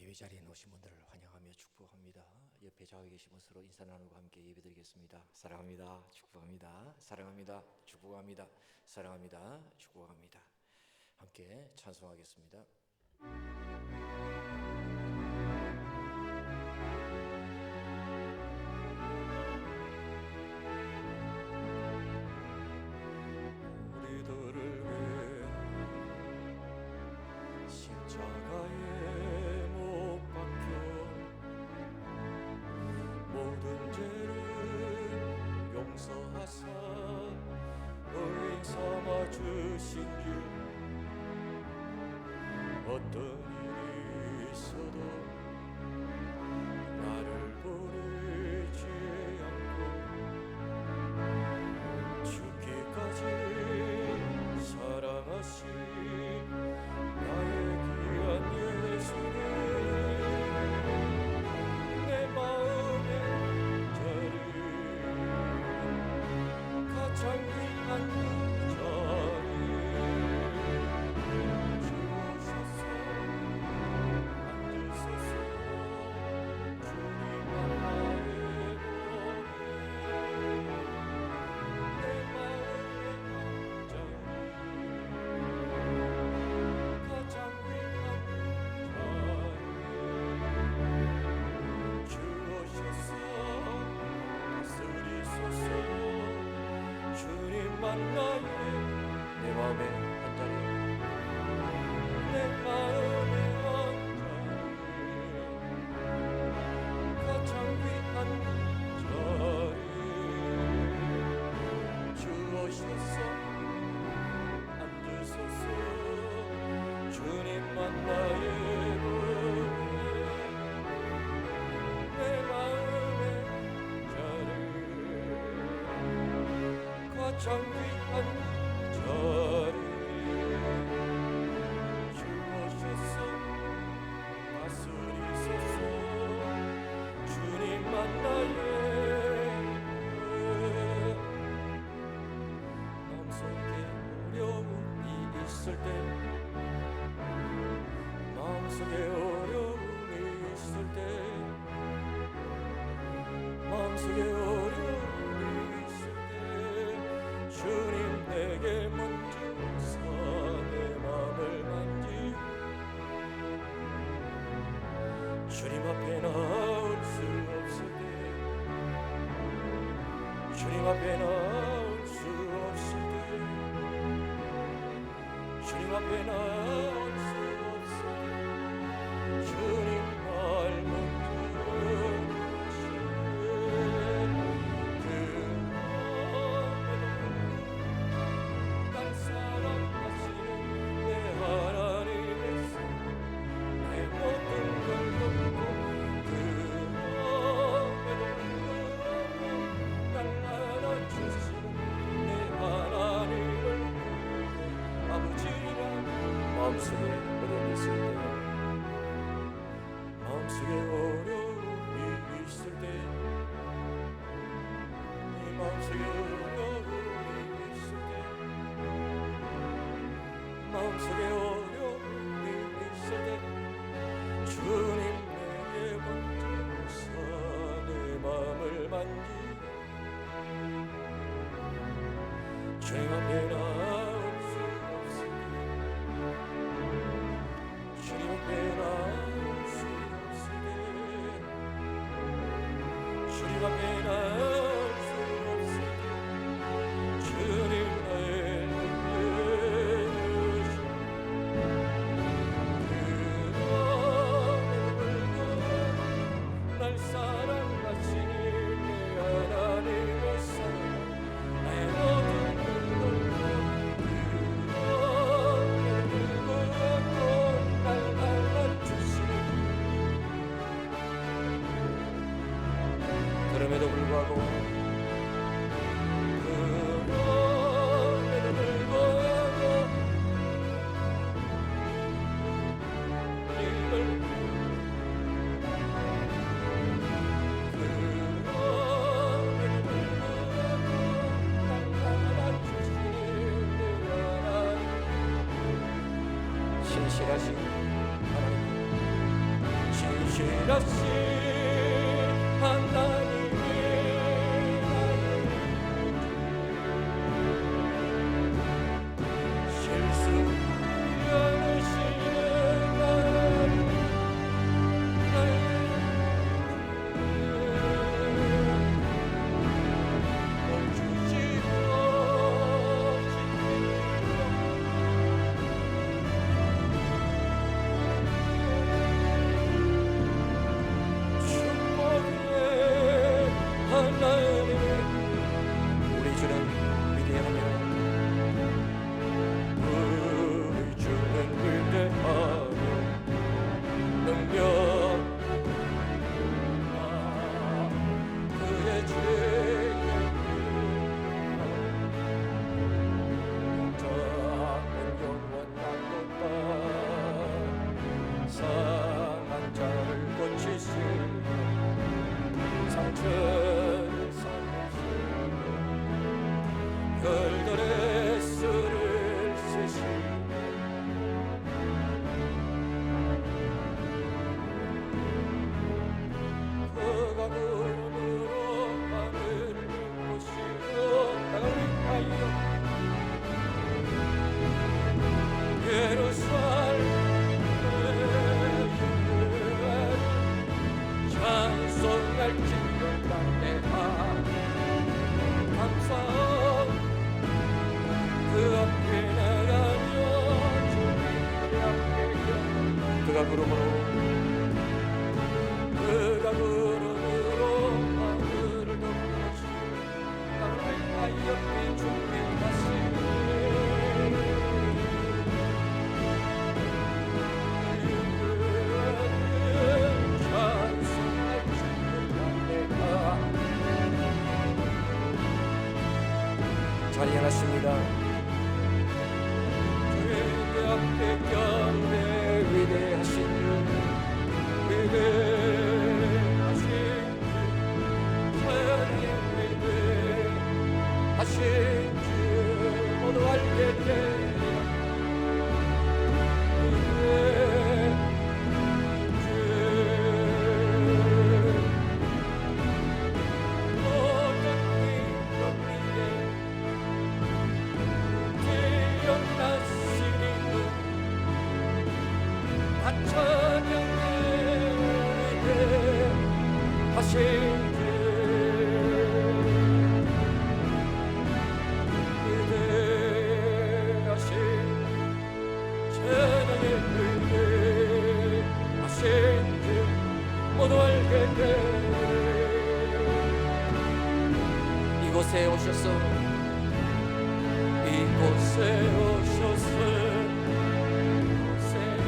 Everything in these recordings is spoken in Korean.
예배 자리에 오신 분들을 환영하며 축복합니다. 옆에 좌우에 계신 분 서로 인사 나누고 함께 예배드리겠습니다. 사랑합니다. 축복합니다. 사랑합니다. 축복합니다. 사랑합니다. 축복합니다. 함께 찬송하겠습니다. 우리들을 위해 십자가에 못 박혀 모든 죄를 용서하사 의인 삼아 주신 주, 어떤 일이 있어도 나를 버리지 않고 죽기까지 사랑하신 나의 귀한 예수님, 내 마음의 자리, 가장 귀한 자리 주옵소서. 앉으소서. 주님 나의 몸에 내 마음의 자리, 가장 귀한 자리 주옵소서. 다스리소서. 주님만 나의 내 마음의 한자리, 내 마음의 한자리, 가장 귀한 자리 주옵소서. 앉으소서. 주님만 나의 은혜, 내 마음의 자리, 가장 귀한 자리 주옵소서. 다스리소서. 주님만 나의 마음속에 어려움이 있을 때, 마음속에 어려움이 있을 때, 마음속에 어려움이 있을 때 주님 내게 문주사 내 마음을 만지, 주님 앞에 나올 수 없을 때, 주님 앞에 나올 수 없을 때, 주님 앞에 나올 수 없을 때 주님 말 문드러시네. 그 날 사랑하시는 내 하나님의 손, 내 모든 걸 돕고 날 안아주시는 내 하나님을 아버지라. 마음속에 어려움이 있을 때, 마음속에 어려움이 있을 때, 이 마음속에 어려움이 있을 때, 마음속에 어려움이 있을 때 주님 내게 문주사 내 마음을 만지, 주님 앞에 나올 수 없을 때, 주님 앞에 나올 수 없을 때, 주님 앞에 나올 수 없을 때 주님 나의 눈여주시, 날 사랑하시니 내 하나님의 사랑, 나의 모든 날 안아주시니, 그럼에도 불구하고 신실하신 하나님, 별들의 수를 쓰시 그가 구름으로 하늘을 보시고 땅을 위하여 예루살렘의 찬송할지로 내가 감사 그 앞에 나가며 주님 앞에 그가 구름으로 하늘을 덮으시고 땅을 하얗게 준비하시니 자리에 하십니다. 앞에 경배 위대하신 주 위대하신 주 찬양 위대하신 주 모두 알게 되리라 이곳에 오셔서 이곳에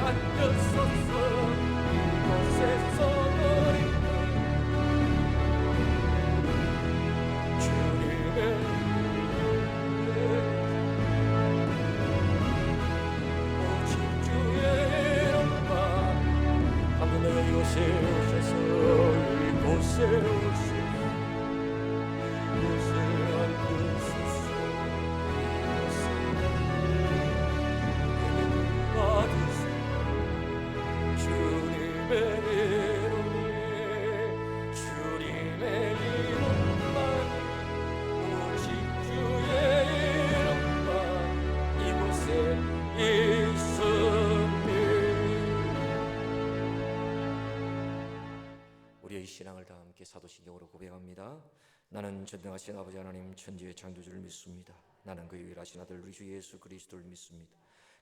앉으소서 이곳에서 주님의 오직 주의 이름만 한번 더 이곳에 오셔서 이곳에 오셔서 우리의 신앙을 다 함께 사도신경으로 고백합니다. 나는 전능하신 아버지 하나님 천지의 창조주를 믿습니다. 나는 그 유일하신 아들 우리 주 예수 그리스도를 믿습니다.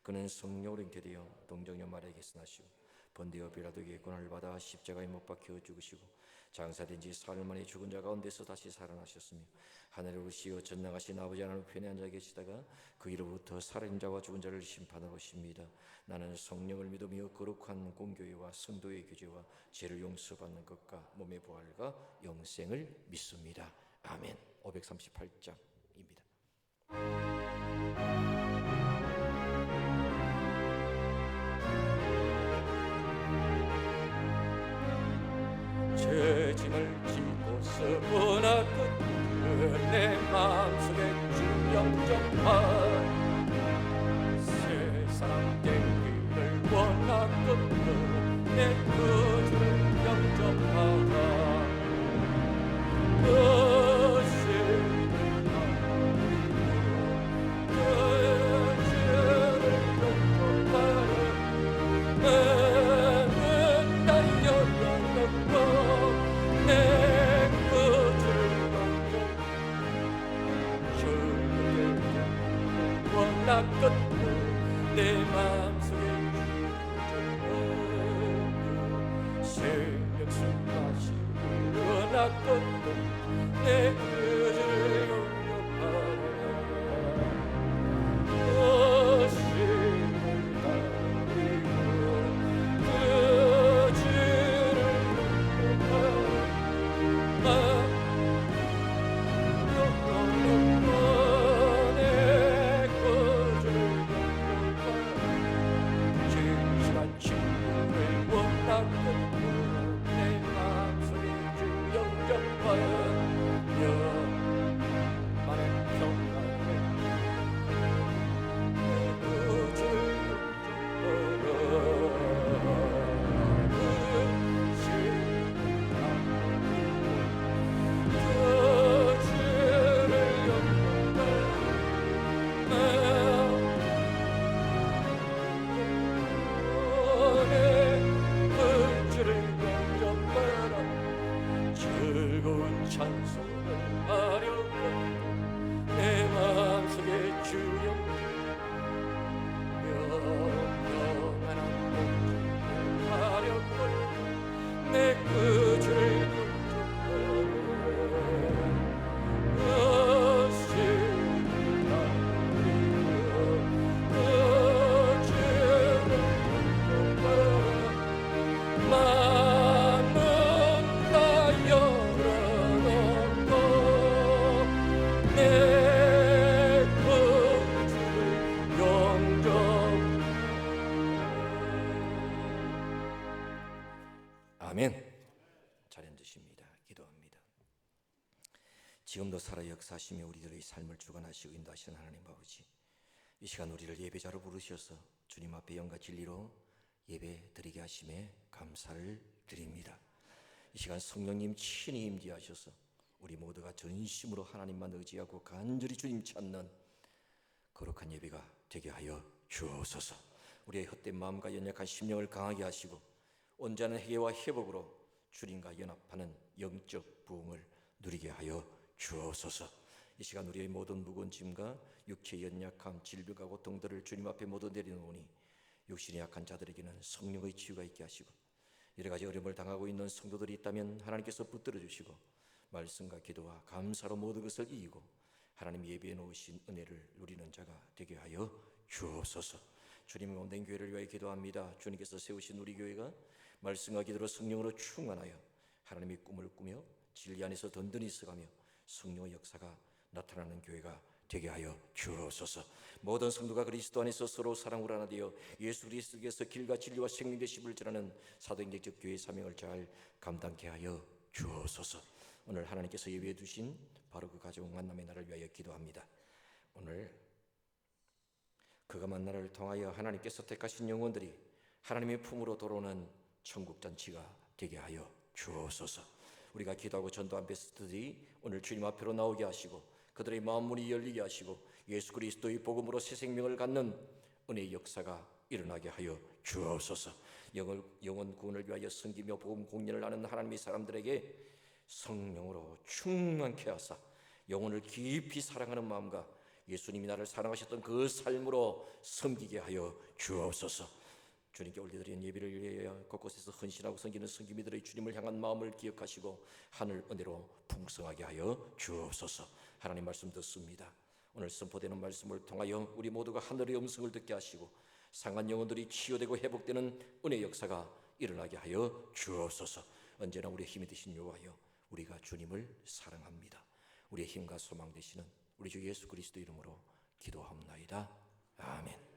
그는 성령으로 잉태되어 동정녀 마리아에게 나시고 번데어 빌라도에게 고난을 받아 십자가에 못 박혀 죽으시고 장사된 지 사흘 만에 죽은 자 가운데서 다시 살아나셨으며 하늘에 오르시어 전능하신 아버지 하나님 편에 앉아 계시다가 그 이로부터 살아있는 자와 죽은 자를 심판하러 오십니다. 나는 성령을 믿으며 거룩한 공교회와 성도의 교제와 죄를 용서받는 것과 몸의 부활과 영생을 믿습니다. 아멘. 538장입니다. 죄짐을 지고서 보나그 내 마음속에 주 영접한 세상 되기를 원하거든 내 구주를 영접 다시 일어났건도 내 의지를 영접하라. 신을 따르고 그 주를 영접하라. 내 거주를 영접하라. 진실한 친구를 원하건도 내 마음속에 주 영접하여 영만의 평강을 내 구주를 영접하라. 그 신을 따르고 그 주를 영접하라. 즐거운 찬송을 하려고 내 마음속에 주 영원한 복을 하려고 내 구주를 아멘. 잘 앉으십니다. 기도합니다. 지금도 살아 역사하시며 우리들의 삶을 주관하시고 인도하시는 하나님 아버지, 이 시간 우리를 예배자로 부르셔서 주님 앞에 영과 진리로 예배 드리게 하심에 감사를 드립니다. 이 시간 성령님 친히 임재하셔서 우리 모두가 전심으로 하나님만 의지하고 간절히 주님 찾는 거룩한 예배가 되게 하여 주옵소서. 우리의 헛된 마음과 연약한 심령을 강하게 하시고 온전한 회개와 회복으로 주님과 연합하는 영적 부흥을 누리게 하여 주옵소서. 이 시간 우리의 모든 무거운 짐과 육체의 연약함, 질병과 고통들을 주님 앞에 모두 내려놓으니 육신이 약한 자들에게는 성령의 치유가 있게 하시고, 여러 가지 어려움을 당하고 있는 성도들이 있다면 하나님께서 붙들어 주시고 말씀과 기도와 감사로 모든 것을 이기고 하나님 예비해 놓으신 은혜를 누리는 자가 되게 하여 주옵소서. 주님의 온된 교회를 위하여 기도합니다. 주님께서 세우신 우리 교회가 말씀과 기도로 성령으로 충만하여 하나님의 꿈을 꾸며 진리 안에서 든든히 서가며 성령의 역사가 나타나는 교회가 되게 하여 주옵소서. 모든 성도가 그리스도 안에서 서로 사랑으로 하나 되어 예수 그리스도께서 길과 진리와 생명 되심을 전하는 사도행전적 교회의 사명을 잘 감당케 하여 주옵소서. 오늘 하나님께서 예비해 두신 바로 그 가족 만남의 날을 위하여 기도합니다. 오늘 그가 만나를 통하여 하나님께서 택하신 영혼들이 하나님의 품으로 돌아오는 천국 잔치가 되게 하여 주옵소서. 우리가 기도하고 전도한 베스트들이 오늘 주님 앞으로 나오게 하시고 그들의 마음 문이 열리게 하시고 예수 그리스도의 복음으로 새 생명을 갖는 은혜의 역사가 일어나게 하여 주옵소서. 영혼 구원을 위하여 섬기며 복음 공연을 하는 하나님의 사람들에게 성령으로 충만케 하사 영혼을 깊이 사랑하는 마음과 예수님이 나를 사랑하셨던 그 삶으로 섬기게 하여 주옵소서. 주님께 올려드리는 예배를 위하여 곳곳에서 헌신하고 섬기는 성기미들의 주님을 향한 마음을 기억하시고 하늘 은혜로 풍성하게 하여 주옵소서. 하나님 말씀 듣습니다. 오늘 선포되는 말씀을 통하여 우리 모두가 하늘의 음성을 듣게 하시고 상한 영혼들이 치유되고 회복되는 은혜 역사가 일어나게 하여 주옵소서. 언제나 우리의 힘이 되신 여호와여, 우리가 주님을 사랑합니다. 우리의 힘과 소망 되시는 우리 주 예수 그리스도 이름으로 기도합나이다. 아멘.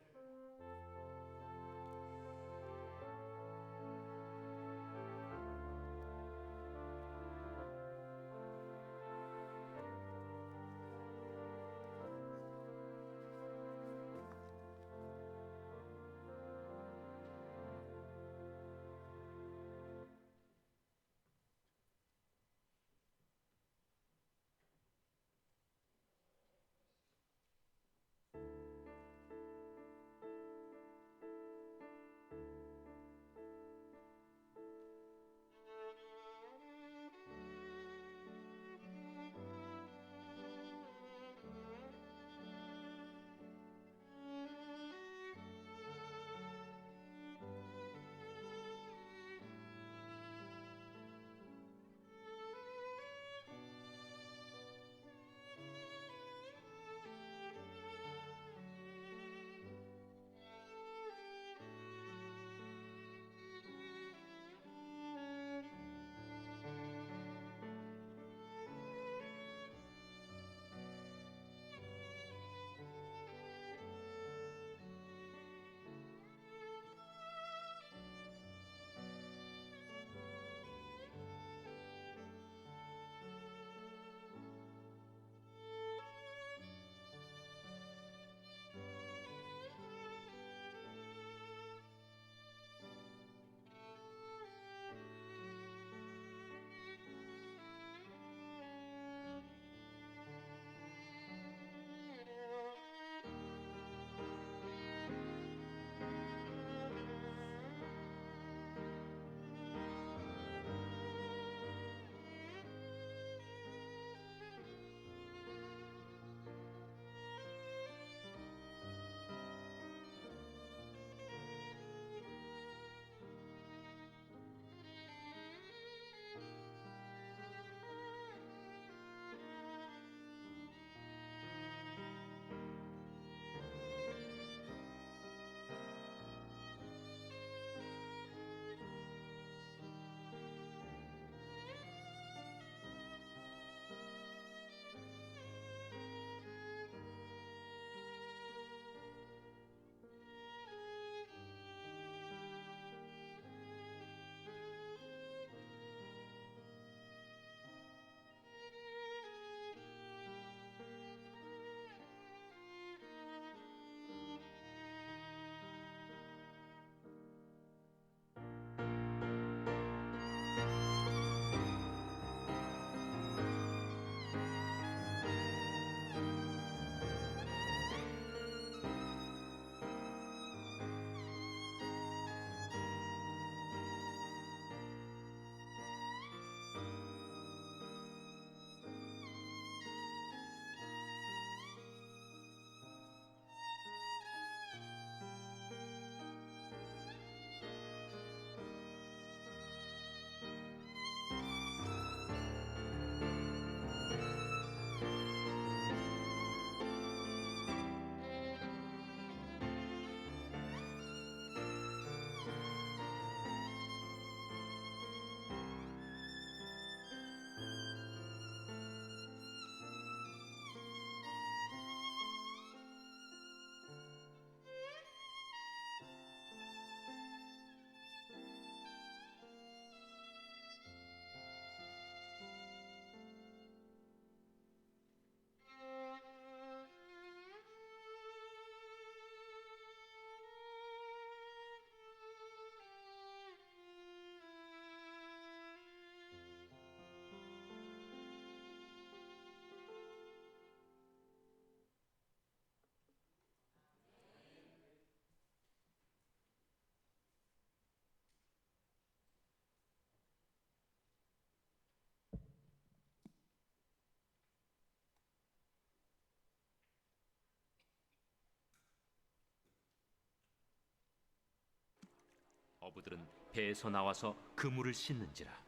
어부들은 배에서 나와서 그물을 씻는지라.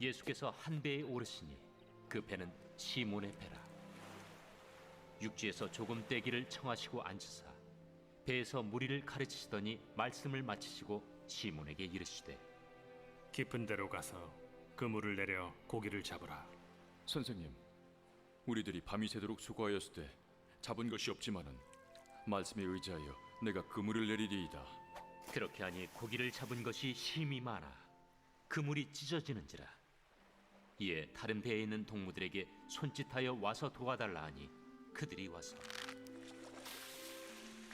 예수께서 한 배에 오르시니 그 배는 시몬의 배라. 육지에서 조금 떼기를 청하시고 앉으사 배에서 무리를 가르치시더니 말씀을 마치시고 시몬에게 이르시되, 깊은 데로 가서 그물을 내려 고기를 잡으라. 선생님, 우리들이 밤이 새도록 수고하였으되 잡은 것이 없지만은 말씀에 의지하여 내가 그물을 내리리이다. 그렇게 하니 고기를 잡은 것이 심히 많아 그물이 찢어지는지라. 이에 다른 배에 있는 동무들에게 손짓하여 와서 도와달라 하니 그들이 와서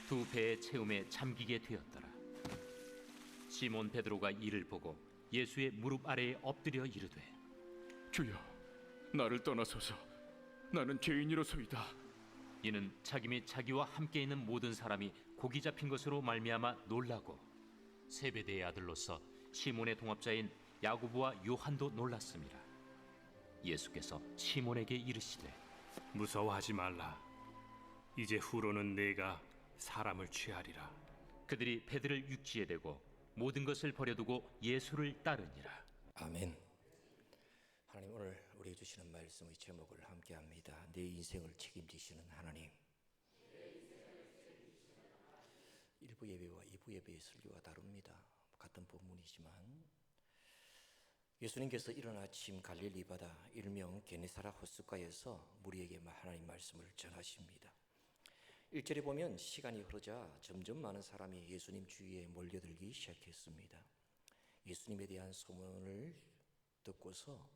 두 배의 채움에 잠기게 되었더라. 시몬 베드로가 이를 보고 예수의 무릎 아래에 엎드려 이르되, 주여, 나를 떠나소서. 나는 죄인이로소이다. 이는 자기 및 자기와 함께 있는 모든 사람이 고기 잡힌 것으로 말미암아 놀라고 세베대의 아들로서 시몬의 동업자인 야고보와 요한도 놀랐습니다. 예수께서 시몬에게 이르시되, 무서워하지 말라. 이제 후로는 내가 사람을 취하리라. 그들이 배들을 육지에 대고 모든 것을 버려두고 예수를 따르니라. 아멘. 하나님, 오늘 우리에게 주시는 말씀의 제목을 함께합니다. 내 인생을 책임지시는 하나님. 1부 예배와 2부 예배의 설교가 다릅니다. 같은 본문이지만 예수님께서 이른 아침 갈릴리 바다 일명 게네사라 호숫가에서 무리에게 하나님 말씀을 전하십니다. 1절에 보면 시간이 흐르자 점점 많은 사람이 예수님 주위에 몰려들기 시작했습니다. 예수님에 대한 소문을 듣고서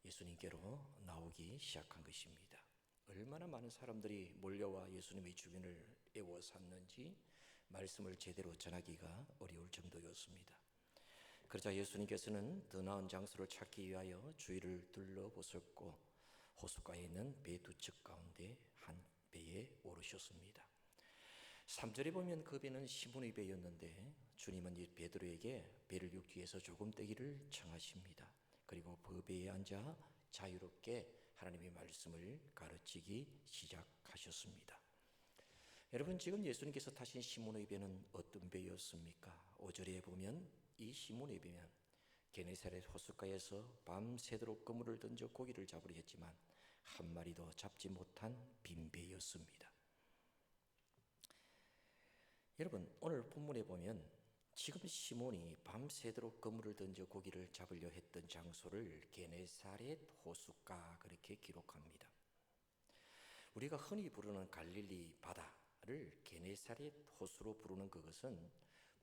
예수님께로 나오기 시작한 것입니다. 얼마나 많은 사람들이 몰려와 예수님의 주변을 에워쌌는지 말씀을 제대로 전하기가 어려울 정도였습니다. 그러자 예수님께서는 더 나은 장소를 찾기 위하여 주위를 둘러보셨고 호숫가에 있는 배 두 척 가운데 한 배에 오르셨습니다. 3절에 보면 그 배는 시몬의 배였는데 주님은 이 베드로에게 배를 육지에서 조금 떼기를 청하십니다. 그리고 그 배에 앉아 자유롭게 하나님의 말씀을 가르치기 시작하셨습니다. 여러분, 지금 예수님께서 타신 시몬의 배는 어떤 배였습니까? 5절에 보면 이 시몬의 배는 게네사렛 호숫가에서 밤새도록 그물을 던져 고기를 잡으려 했지만 한 마리도 잡지 못한 빈 배였습니다. 여러분, 오늘 본문에 보면 지금 시몬이 밤새도록 그물을 던져 고기를 잡으려 했던 장소를 게네사렛 호숫가 그렇게 기록합니다. 우리가 흔히 부르는 갈릴리 바다를 게네사렛 호수로 부르는 그것은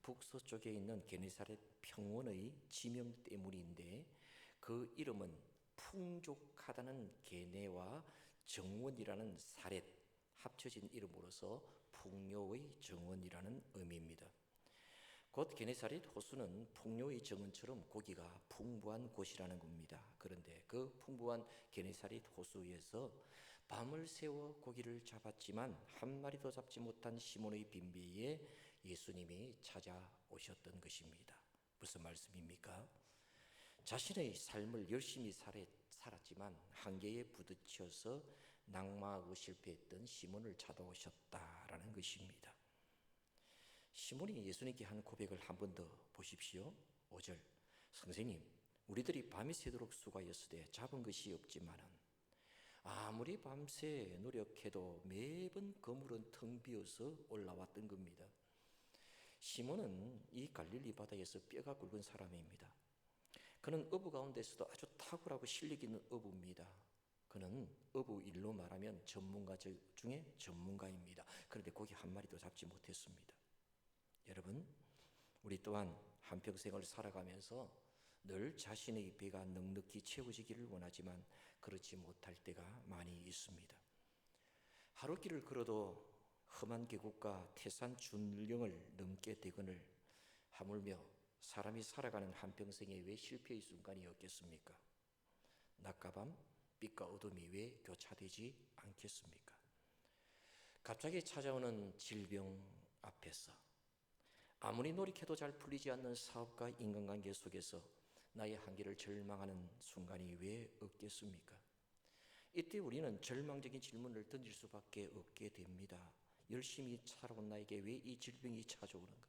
북서쪽에 있는 게네사렛 평원의 지명 때문인데 그 이름은 풍족하다는 게네와 정원이라는 사렛 합쳐진 이름으로서 풍요의 정원이라는 의미입니다. 곧 게네사렛 호수는 풍요의 정원처럼 고기가 풍부한 곳이라는 겁니다. 그런데 그 풍부한 게네사렛 호수에서 밤을 새워 고기를 잡았지만 한 마리도 잡지 못한 시몬의 빈배에 예수님이 찾아오셨던 것입니다. 무슨 말씀입니까? 자신의 삶을 열심히 살았지만 한계에 부딪혀서 낙마하고 실패했던 시몬을 찾아오셨다라는 것입니다. 시몬이 예수님께 한 고백을 한 번 더 보십시오. 5절, 선생님, 우리들이 밤이 새도록 수고하였으되 잡은 것이 없지만은 아무리 밤새 노력해도 매번 그물은 텅 비어서 올라왔던 겁니다. 시몬은 이 갈릴리 바다에서 뼈가 굵은 사람입니다. 그는 어부 가운데서도 아주 탁월하고 실력 있는 어부입니다. 그는 어부 일로 말하면 전문가 중에 전문가입니다. 그런데 고기 한 마리도 잡지 못했습니다. 여러분, 우리 또한 한평생을 살아가면서 늘 자신의 배가 넉넉히 채워지기를 원하지만 그렇지 못할 때가 많이 있습니다. 하루길을 걸어도 험한 계곡과 태산 준령을 넘게 되거늘 하물며 사람이 살아가는 한평생에 왜 실패의 순간이 없겠습니까? 낮과 밤, 빛과 어둠이 왜 교차되지 않겠습니까? 갑자기 찾아오는 질병 앞에서 아무리 노력해도 잘 풀리지 않는 사업과 인간관계 속에서 나의 한계를 절망하는 순간이 왜 없겠습니까? 이때 우리는 절망적인 질문을 던질 수밖에 없게 됩니다. 열심히 살아온 나에게 왜 이 질병이 찾아오는가?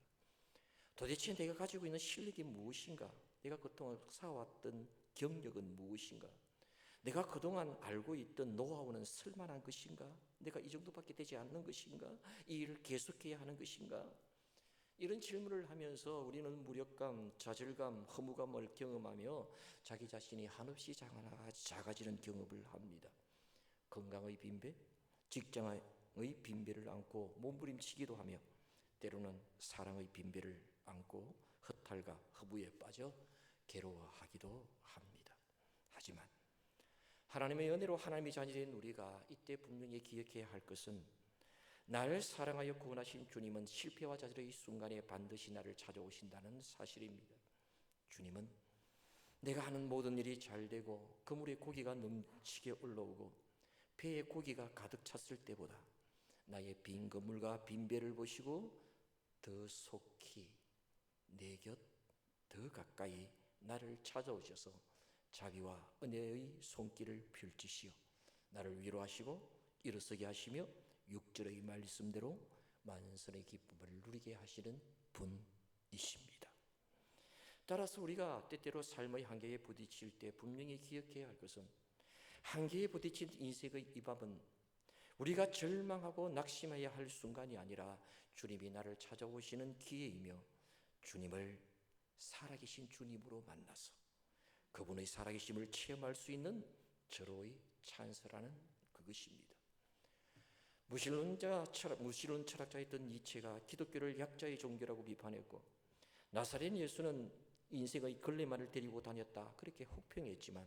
도대체 내가 가지고 있는 실력이 무엇인가? 내가 그동안 쌓아왔던 경력은 무엇인가? 내가 그동안 알고 있던 노하우는 쓸만한 것인가? 내가 이 정도밖에 되지 않는 것인가? 이 일을 계속해야 하는 것인가? 이런 질문을 하면서 우리는 무력감, 좌절감, 허무감을 경험하며 자기 자신이 한없이 작아지는 경험을 합니다. 건강의 빈배, 직장의 빈배를 안고 몸부림치기도 하며 때로는 사랑의 빈배를 안고 허탈과 허무에 빠져 괴로워하기도 합니다. 하지만 하나님의 은혜로 하나님의 자녀된 우리가 이때 분명히 기억해야 할 것은 나를 사랑하여 구원하신 주님은 실패와 좌절의 순간에 반드시 나를 찾아오신다는 사실입니다. 주님은 내가 하는 모든 일이 잘 되고 그물에 고기가 넘치게 올라오고 배에 고기가 가득 찼을 때보다 나의 빈 그물과 빈 배를 보시고 더 속히 내 곁 더 가까이 나를 찾아오셔서 자비와 은혜의 손길을 펼치시어 나를 위로하시고 일어서게 하시며 6절의 말씀대로 만선의 기쁨을 누리게 하시는 분이십니다. 따라서 우리가 때때로 삶의 한계에 부딪힐 때 분명히 기억해야 할 것은 한계에 부딪힌 인생의 이 밤은 우리가 절망하고 낙심해야 할 순간이 아니라 주님이 나를 찾아오시는 기회이며 주님을 살아계신 주님으로 만나서 그분의 살아계심을 체험할 수 있는 절호의 찬스라는 그것입니다. 무신론 철학자였던 니체가 기독교를 약자의 종교라고 비판했고 나사렛 예수는 인생의 걸레말을 데리고 다녔다 그렇게 혹평했지만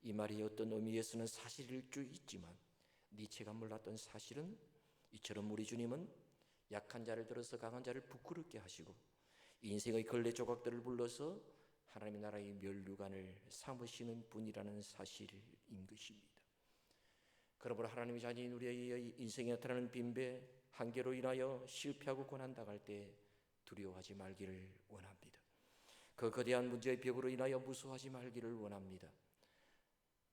이 말이 어떤 의미에서는 사실일 수 있지만 니체가 몰랐던 사실은 이처럼 우리 주님은 약한 자를 들어서 강한 자를 부끄럽게 하시고 인생의 걸레 조각들을 불러서 하나님의 나라의 면류관을 삼으시는 분이라는 사실인 것입니다. 그러므로 하나님의 자녀인 우리의 인생에 나타나는 빈배, 한계로 인하여 실패하고 고난당할 때 두려워하지 말기를 원합니다. 그 거대한 문제의 벽으로 인하여 무서워하지 말기를 원합니다.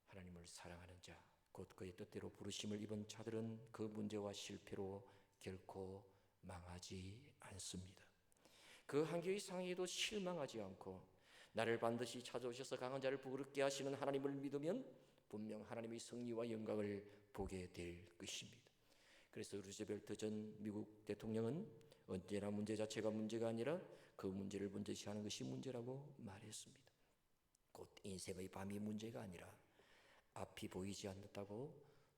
하나님을 사랑하는 자, 곧 그의 뜻대로 부르심을 입은 자들은 그 문제와 실패로 결코 망하지 않습니다. 그 한계의 상황에도 실망하지 않고 나를 반드시 찾아오셔서 강한 자를 부끄럽게 하시는 하나님을 믿으면 분명 하나님의 승리와 영광을 보게 될 것입니다. 그래서 루즈벨트 전 미국 대통령은 언제나 문제 자체가 문제가 아니라 그 문제를 문제시하는 것이 문제라고 말했습니다. 곧 인생의 밤이 문제가 아니라 앞이 보이지 않는다고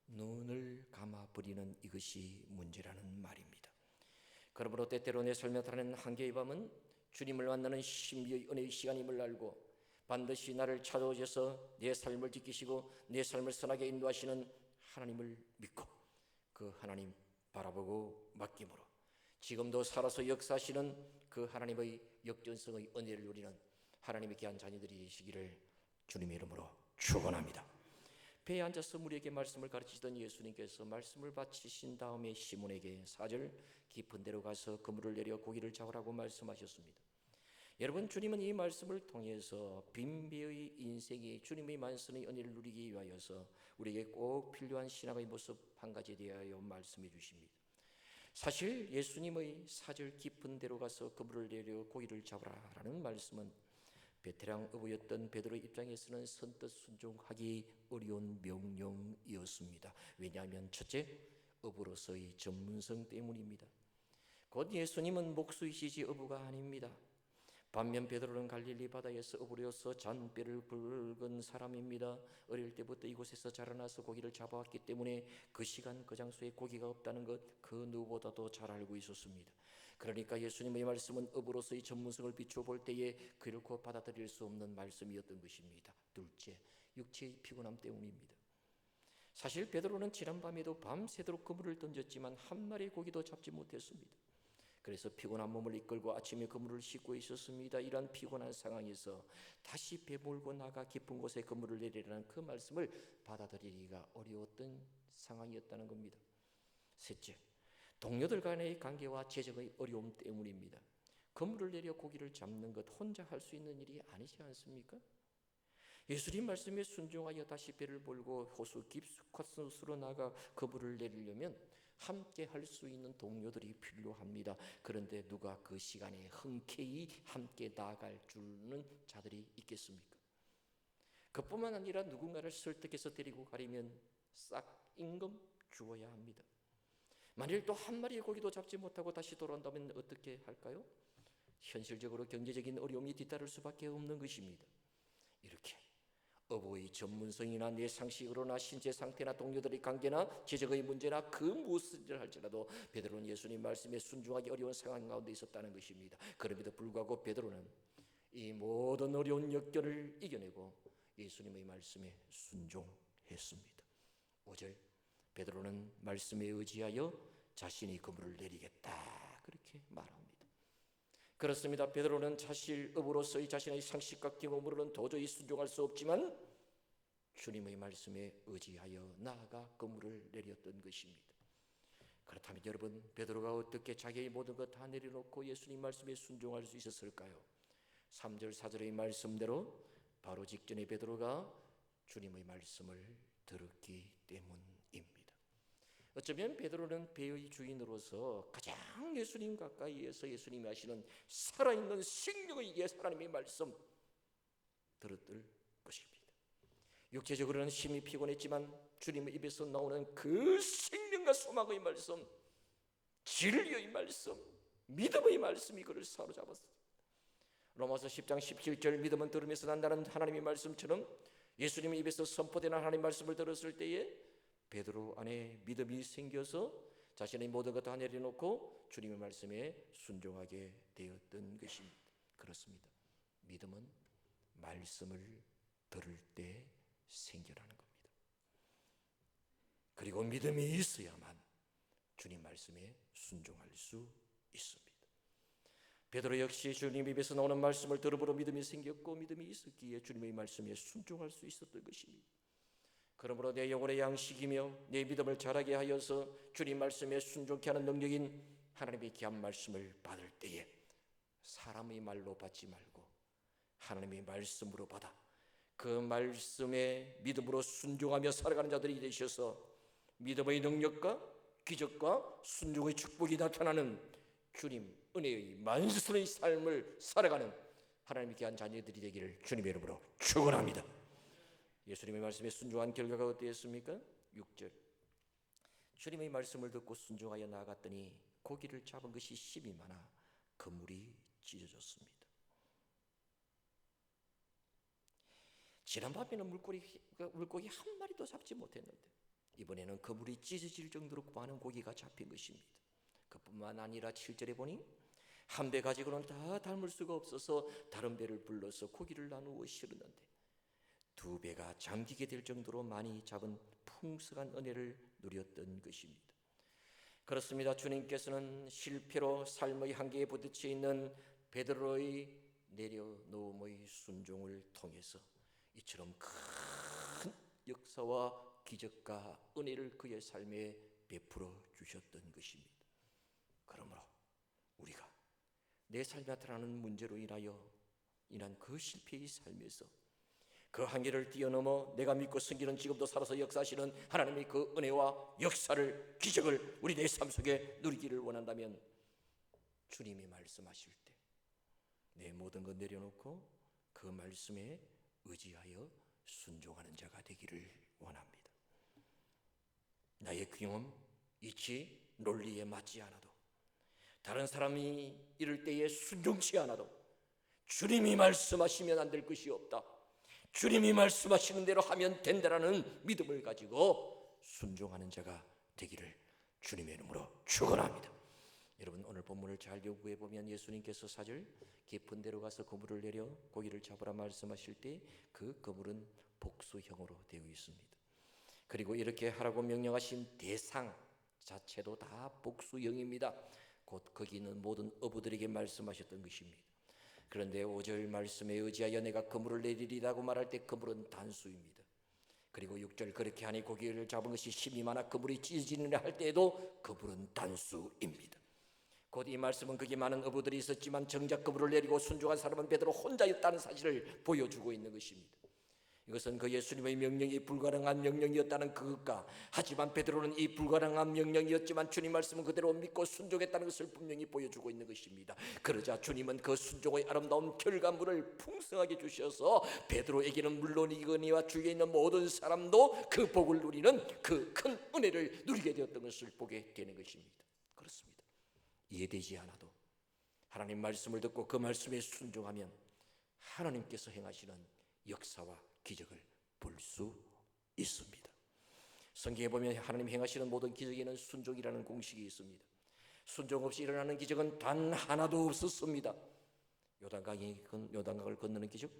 눈을 감아버리는 이것이 문제라는 말입니다. 그러므로 때때로 내 삶에 나타나는 한계의 밤은 주님을 만나는 신비의 은혜의 시간임을 알고 반드시 나를 찾아오셔서 내 삶을 지키시고 내 삶을 선하게 인도하시는 하나님을 믿고 그 하나님 바라보고 맡김으로 지금도 살아서 역사하시는 그 하나님의 역전성의 은혜를 누리는 하나님의 귀한 자녀들이 되시기를 주님의 이름으로 축원합니다. 배에 앉아서 우리에게 말씀을 가르치시던 예수님께서 말씀을 바치신 다음에 시몬에게 4절 깊은 데로 가서 그물을 내려 고기를 잡으라고 말씀하셨습니다. 여러분, 주님은 이 말씀을 통해서 빈배의 인생이 주님의 만선의 은혜를 누리기 위하여서 우리에게 꼭 필요한 신앙의 모습 한 가지에 대하여 말씀해 주십니다. 사실 예수님의 4절 깊은 데로 가서 그물을 내려 고기를 잡으라라는 말씀은 베테랑 어부였던 베드로의 입장에서는 선뜻 순종하기 어려운 명령이었습니다. 왜냐하면 첫째, 어부로서의 전문성 때문입니다. 곧 예수님은 목수이시지 어부가 아닙니다. 반면 베드로는 갈릴리 바다에서 어부로서 잔뼈를 굵은 사람입니다. 어릴 때부터 이곳에서 자라나서 고기를 잡아왔기 때문에 그 시간 그 장소에 고기가 없다는 것 그 누구보다도 잘 알고 있었습니다. 그러니까 예수님의 말씀은 어부로서의 전문성을 비추어 볼 때에 결코 받아들일 수 없는 말씀이었던 것입니다. 둘째, 육체의 피곤함 때문입니다. 사실 베드로는 지난밤에도 밤새도록 그물을 던졌지만 한 마리 고기도 잡지 못했습니다. 그래서 피곤한 몸을 이끌고 아침에 그물을 싣고 있었습니다. 이러한 피곤한 상황에서 다시 배 몰고 나가 깊은 곳에 그물을 내리라는 그 말씀을 받아들이기가 어려웠던 상황이었다는 겁니다. 셋째, 동료들 간의 관계와 재정의 어려움 때문입니다. 그물을 내려 고기를 잡는 것 혼자 할 수 있는 일이 아니지 않습니까? 예수님 말씀에 순종하여 다시 배를 몰고 호수 깊숙한 곳으로 나가 그물을 내리려면 함께 할 수 있는 동료들이 필요합니다. 그런데 누가 그 시간에 흔쾌히 함께 나아갈 줄은 자들이 있겠습니까? 그뿐만 아니라 누군가를 설득해서 데리고 가려면 싹 임금 주어야 합니다. 만일 또 한 마리의 고기도 잡지 못하고 다시 돌아온다면 어떻게 할까요? 현실적으로 경제적인 어려움이 뒤따를 수밖에 없는 것입니다. 이렇게 어부의 전문성이나 내 상식으로나 신체 상태나 동료들의 관계나 재정의 문제나 그 무엇을 할지라도 베드로는 예수님 말씀에 순종하기 어려운 상황 가운데 있었다는 것입니다. 그럼에도 불구하고 베드로는 이 모든 어려운 역경을 이겨내고 예수님의 말씀에 순종했습니다. 5절 베드로는 말씀에 의지하여 자신이 그물을 내리겠다 그렇게 말합니다. 그렇습니다. 베드로는 사실 업으로서의 자신의 상식과 경험으로는 도저히 순종할 수 없지만 주님의 말씀에 의지하여 나아가 그물을 내렸던 것입니다. 그렇다면 여러분, 베드로가 어떻게 자기의 모든 것 다 내려놓고 예수님 말씀에 순종할 수 있었을까요? 3절 4절의 말씀대로 바로 직전에 베드로가 주님의 말씀을 들었기 때문입니다. 어쩌면 베드로는 배의 주인으로서 가장 예수님 가까이에서 예수님이 하시는 살아있는 생명의 하나님의 말씀 들었을 것입니다. 육체적으로는 심히 피곤했지만 주님의 입에서 나오는 그 생명과 소망의 말씀, 진리의 말씀, 믿음의 말씀이 그를 사로잡았습니다. 로마서 10장 17절 믿음은 들으면서 난다는 하나님의 말씀처럼 예수님의 입에서 선포되는 하나님의 말씀을 들었을 때에 베드로 안에 믿음이 생겨서 자신의 모든 것 다 내려놓고 주님의 말씀에 순종하게 되었던 것입니다. 그렇습니다. 믿음은 말씀을 들을 때 생겨나는 겁니다. 그리고 믿음이 있어야만 주님 말씀에 순종할 수 있습니다. 베드로 역시 주님 입에서 나오는 말씀을 들음으로 믿음이 생겼고 믿음이 있었기에 주님의 말씀에 순종할 수 있었던 것입니다. 그러므로 내 영혼의 양식이며 내 믿음을 자라게 하여서 주님 말씀에 순종케 하는 능력인 하나님의 귀한 말씀을 받을 때에 사람의 말로 받지 말고 하나님의 말씀으로 받아 그 말씀에 믿음으로 순종하며 살아가는 자들이 되셔서 믿음의 능력과 기적과 순종의 축복이 나타나는 주님 은혜의 만선의 삶을 살아가는 하나님의 귀한 자녀들이 되기를 주님의 이름으로 축원합니다. 예수님의 말씀에 순종한 결과가 어땠습니까? 6절 주님의 말씀을 듣고 순종하여 나아갔더니 고기를 잡은 것이 힘이 많아 그물이 찢어졌습니다. 지난밤에는 물고기 한 마리도 잡지 못했는데 이번에는 그물이 찢어질 정도로 많은 고기가 잡힌 것입니다. 그뿐만 아니라 7절에 보니 한 배 가지고는 다 담을 수가 없어서 다른 배를 불러서 고기를 나누어 실었는데 2배가 잠기게 될 정도로 많이 잡은 풍성한 은혜를 누렸던 것입니다. 그렇습니다. 주님께서는 실패로 삶의 한계에 부딪혀 있는 베드로의 내려놓음의 순종을 통해서 이처럼 큰 역사와 기적과 은혜를 그의 삶에 베풀어 주셨던 것입니다. 그러므로 우리가 내 삶에 나타나는 문제로 인한 그 실패의 삶에서 그 한계를 뛰어넘어 내가 믿고 섬기는 지금도 살아서 역사하시는 하나님의 그 은혜와 역사를 기적을 우리 내 삶 속에 누리기를 원한다면 주님이 말씀하실 때 내 모든 것 내려놓고 그 말씀에 의지하여 순종하는 자가 되기를 원합니다. 나의 경험, 이치, 논리에 맞지 않아도 다른 사람이 이럴 때에 순종치 않아도 주님이 말씀하시면 안 될 것이 없다. 주님이 말씀하시는 대로 하면 된다라는 믿음을 가지고 순종하는 자가 되기를 주님의 이름으로 축원합니다. 여러분 오늘 본문을 잘 연구해 보면 예수님께서 4절 깊은 데로 가서 그물을 내려 고기를 잡으라 말씀하실 때 그 그물은 복수형으로 되어 있습니다. 그리고 이렇게 하라고 명령하신 대상 자체도 다 복수형입니다. 곧 거기 있는 모든 어부들에게 말씀하셨던 것입니다. 그런데 5절 말씀에 의지하여 내가 그물을 내리리라고 말할 때 그물은 단수입니다. 그리고 6절 그렇게 하니 고기를 잡은 것이 힘이 많아 그물이 찢어지느냐 할 때에도 그물은 단수입니다. 곧 이 말씀은 거기 많은 어부들이 있었지만 정작 그물을 내리고 순종한 사람은 베드로 혼자였다는 사실을 보여주고 있는 것입니다. 이것은 그 예수님의 명령이 불가능한 명령이었다는 그것과, 하지만 베드로는 이 불가능한 명령이었지만 주님 말씀은 그대로 믿고 순종했다는 것을 분명히 보여주고 있는 것입니다. 그러자 주님은 그 순종의 아름다운 결과물을 풍성하게 주셔서 베드로에게는 물론이거니와 주위에 있는 모든 사람도 그 복을 누리는 그 큰 은혜를 누리게 되었던 것을 보게 되는 것입니다. 그렇습니다. 이해되지 않아도 하나님 말씀을 듣고 그 말씀에 순종하면 하나님께서 행하시는 역사와 기적을 볼 수 있습니다. 성경에 보면 하나님 행하시는 모든 기적에는 순종이라는 공식이 있습니다. 순종 없이 일어나는 기적은 단 하나도 없었습니다. 요단강을 건너는 기적,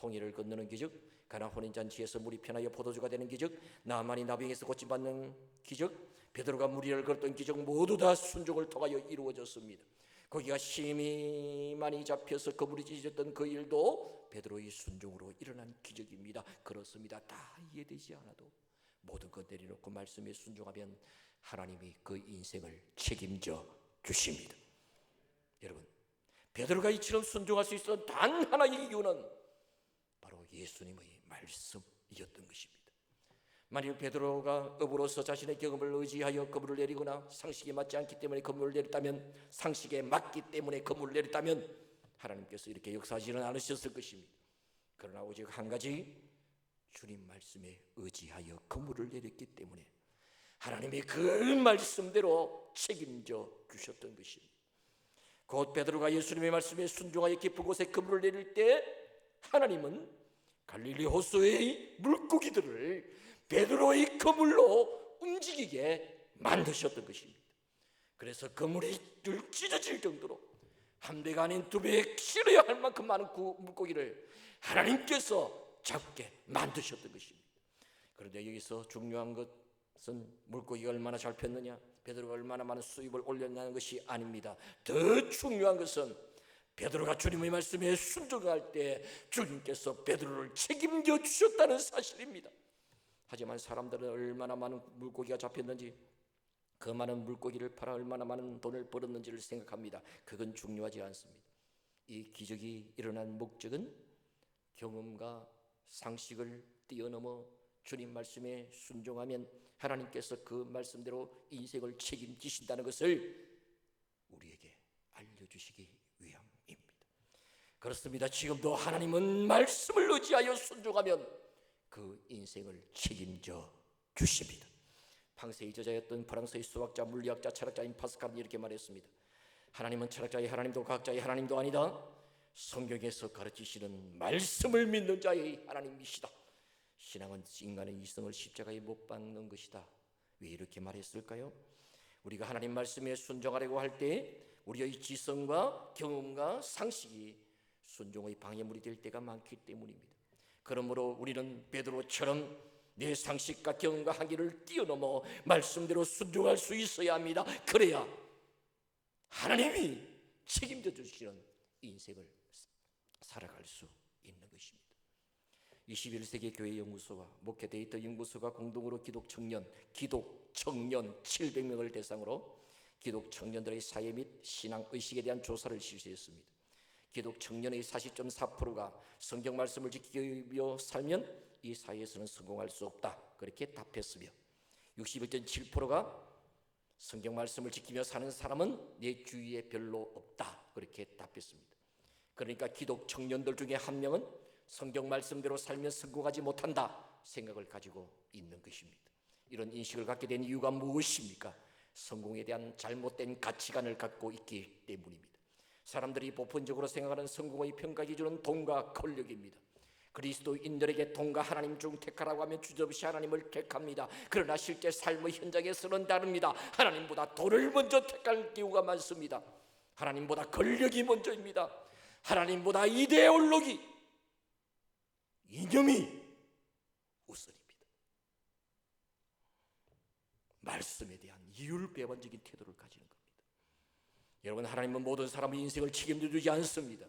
홍해를 건너는 기적, 가나 혼인잔치에서 물이 편하여 포도주가 되는 기적, 나만이 나병에서 고침받는 기적, 베드로가 무리를 걸었던 기적, 모두 다 순종을 통하여 이루어졌습니다. 거기가 힘이 많이 잡혀서 그물이 찢어졌던 그 일도 베드로의 순종으로 일어난 기적입니다. 그렇습니다. 다 이해되지 않아도 모든 것 내려놓고 말씀에 순종하면 하나님이 그 인생을 책임져 주십니다. 여러분, 베드로가 이처럼 순종할 수 있었던 단 하나의 이유는 바로 예수님의 말씀이었던 것입니다. 만일 베드로가 업으로서 자신의 경험을 의지하여 그물을 내리거나 상식에 맞지 않기 때문에 그물을 내렸다면, 상식에 맞기 때문에 그물을 내렸다면 하나님께서 이렇게 역사하지는 않으셨을 것입니다. 그러나 오직 한 가지, 주님 말씀에 의지하여 그물을 내렸기 때문에 하나님이 그 말씀대로 책임져 주셨던 것입니다. 곧 베드로가 예수님의 말씀에 순종하여 깊은 곳에 그물을 내릴 때 하나님은 갈릴리 호수의 물고기들을 베드로의 그물로 움직이게 만드셨던 것입니다. 그래서 그물이 찢어질 정도로 한 배가 아닌 두 배에 실어야 할 만큼 많은 물고기를 하나님께서 잡게 만드셨던 것입니다. 그런데 여기서 중요한 것은 물고기가 얼마나 잡혔느냐, 베드로가 얼마나 많은 수입을 올렸냐는 것이 아닙니다. 더 중요한 것은 베드로가 주님의 말씀에 순종할 때 주님께서 베드로를 책임져 주셨다는 사실입니다. 하지만 사람들은 얼마나 많은 물고기가 잡혔는지, 그 많은 물고기를 팔아 얼마나 많은 돈을 벌었는지를 생각합니다. 그건 중요하지 않습니다. 이 기적이 일어난 목적은 경험과 상식을 뛰어넘어 주님 말씀에 순종하면 하나님께서 그 말씀대로 인생을 책임지신다는 것을 우리에게 알려주시기 위함입니다. 그렇습니다. 지금도 하나님은 말씀을 의지하여 순종하면 그 인생을 책임져 주십니다. 방세의 저자였던 프랑스의 수학자, 물리학자, 철학자인 파스칼은 이렇게 말했습니다. 하나님은 철학자의 하나님도 과학자의 하나님도 아니다. 성경에서 가르치시는 말씀을 믿는 자의 하나님이시다. 신앙은 인간의 이성을 십자가에 못 박는 것이다. 왜 이렇게 말했을까요? 우리가 하나님 말씀에 순종하려고 할 때 우리의 지성과 경험과 상식이 순종의 방해물이 될 때가 많기 때문입니다. 그러므로 우리는 베드로처럼 내 상식과 경험과 한계를 뛰어넘어 말씀대로 순종할 수 있어야 합니다. 그래야 하나님이 책임져 주시는 인생을 살아갈 수 있는 것입니다. 21세기 교회 연구소와 목회 데이터 연구소가 공동으로 기독 청년 700명을 대상으로 기독 청년들의 사회 및 신앙 의식에 대한 조사를 실시했습니다. 기독 청년의 40.4%가 성경 말씀을 지키며 살면 이 사회에서는 성공할 수 없다, 그렇게 답했으며 61.7%가 성경 말씀을 지키며 사는 사람은 내 주위에 별로 없다, 그렇게 답했습니다. 그러니까 기독 청년들 중에 한 명은 성경 말씀대로 살면 성공하지 못한다 생각을 가지고 있는 것입니다. 이런 인식을 갖게 된 이유가 무엇입니까? 성공에 대한 잘못된 가치관을 갖고 있기 때문입니다. 사람들이 보편적으로 생각하는 성공의 평가 기준은 돈과 권력입니다. 그리스도인들에게 돈과 하나님 중 택하라고 하면 주저없이 하나님을 택합니다. 그러나 실제 삶의 현장에서는 다릅니다. 하나님보다 돈을 먼저 택할 경우가 많습니다. 하나님보다 권력이 먼저입니다. 하나님보다 이데올로기, 이념이 우선입니다. 말씀에 대한 이율배반적인 태도를 가지는 겁니다. 여러분, 하나님은 모든 사람의 인생을 책임져 주지 않습니다.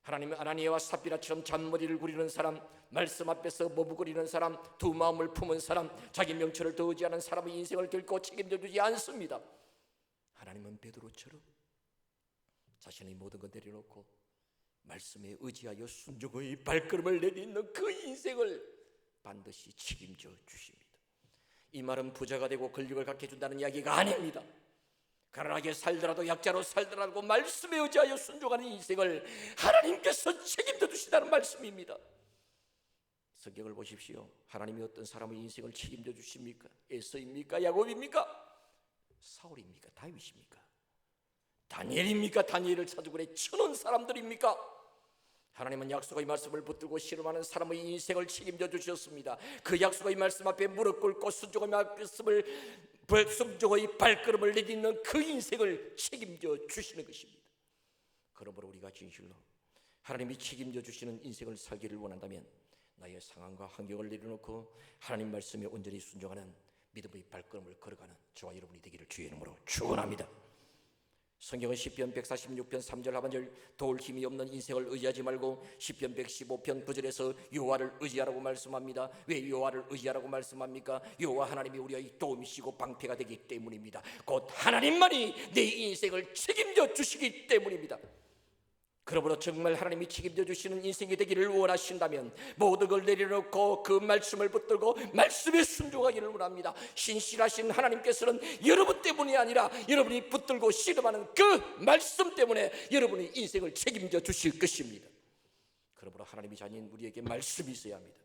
하나님은 아나니아와 삽비라처럼 잔머리를 구리는 사람, 말씀 앞에서 머뭇거리는 사람, 두 마음을 품은 사람, 자기 명철을 더 의지하는 사람의 인생을 결코 책임져 주지 않습니다. 하나님은 베드로처럼 자신의 모든 것 내려놓고 말씀에 의지하여 순종의 발걸음을 내딛는 그 인생을 반드시 책임져 주십니다. 이 말은 부자가 되고 권력을 갖게 해준다는 이야기가 아닙니다. 가난하게 살더라도 약자로 살더라도 말씀에 의지하여 순종하는 인생을 하나님께서 책임져 주시다는 말씀입니다. 성경을 보십시오. 하나님이 어떤 사람의 인생을 책임져 주십니까? 에서입니까? 야곱입니까? 사울입니까? 다윗입니까? 다니엘입니까? 다니엘을 사주군에 쳐놓은 사람들입니까? 하나님은 약속의 말씀을 붙들고 씨름하는 사람의 인생을 책임져 주셨습니다. 그 약속의 말씀 앞에 무릎 꿇고 순종의 발걸음을 내딛는 그 인생을 책임져 주시는 것입니다. 그러므로 우리가 진실로 하나님이 책임져 주시는 인생을 살기를 원한다면 나의 상황과 환경을 내려놓고 하나님 말씀에 온전히 순종하는 믿음의 발걸음을 걸어가는 저와 여러분이 되기를 주의 이름으로 축원합니다. 성경은 시편 146편 3절 하반절 도울 힘이 없는 인생을 의지하지 말고 시편 115편 9절에서 여호와를 의지하라고 말씀합니다. 왜 여호와를 의지하라고 말씀합니까? 여호와 하나님이 우리의 도움이시고 방패가 되기 때문입니다. 곧 하나님만이 내 인생을 책임져 주시기 때문입니다. 그러므로 정말 하나님이 책임져 주시는 인생이 되기를 원하신다면 모든 걸 내려놓고 그 말씀을 붙들고 말씀에 순종하기를 원합니다. 신실하신 하나님께서는 여러분 때문이 아니라 여러분이 붙들고 씨름하는 그 말씀 때문에 여러분의 인생을 책임져 주실 것입니다. 그러므로 하나님이 자녀인 우리에게 말씀이 있어야 합니다.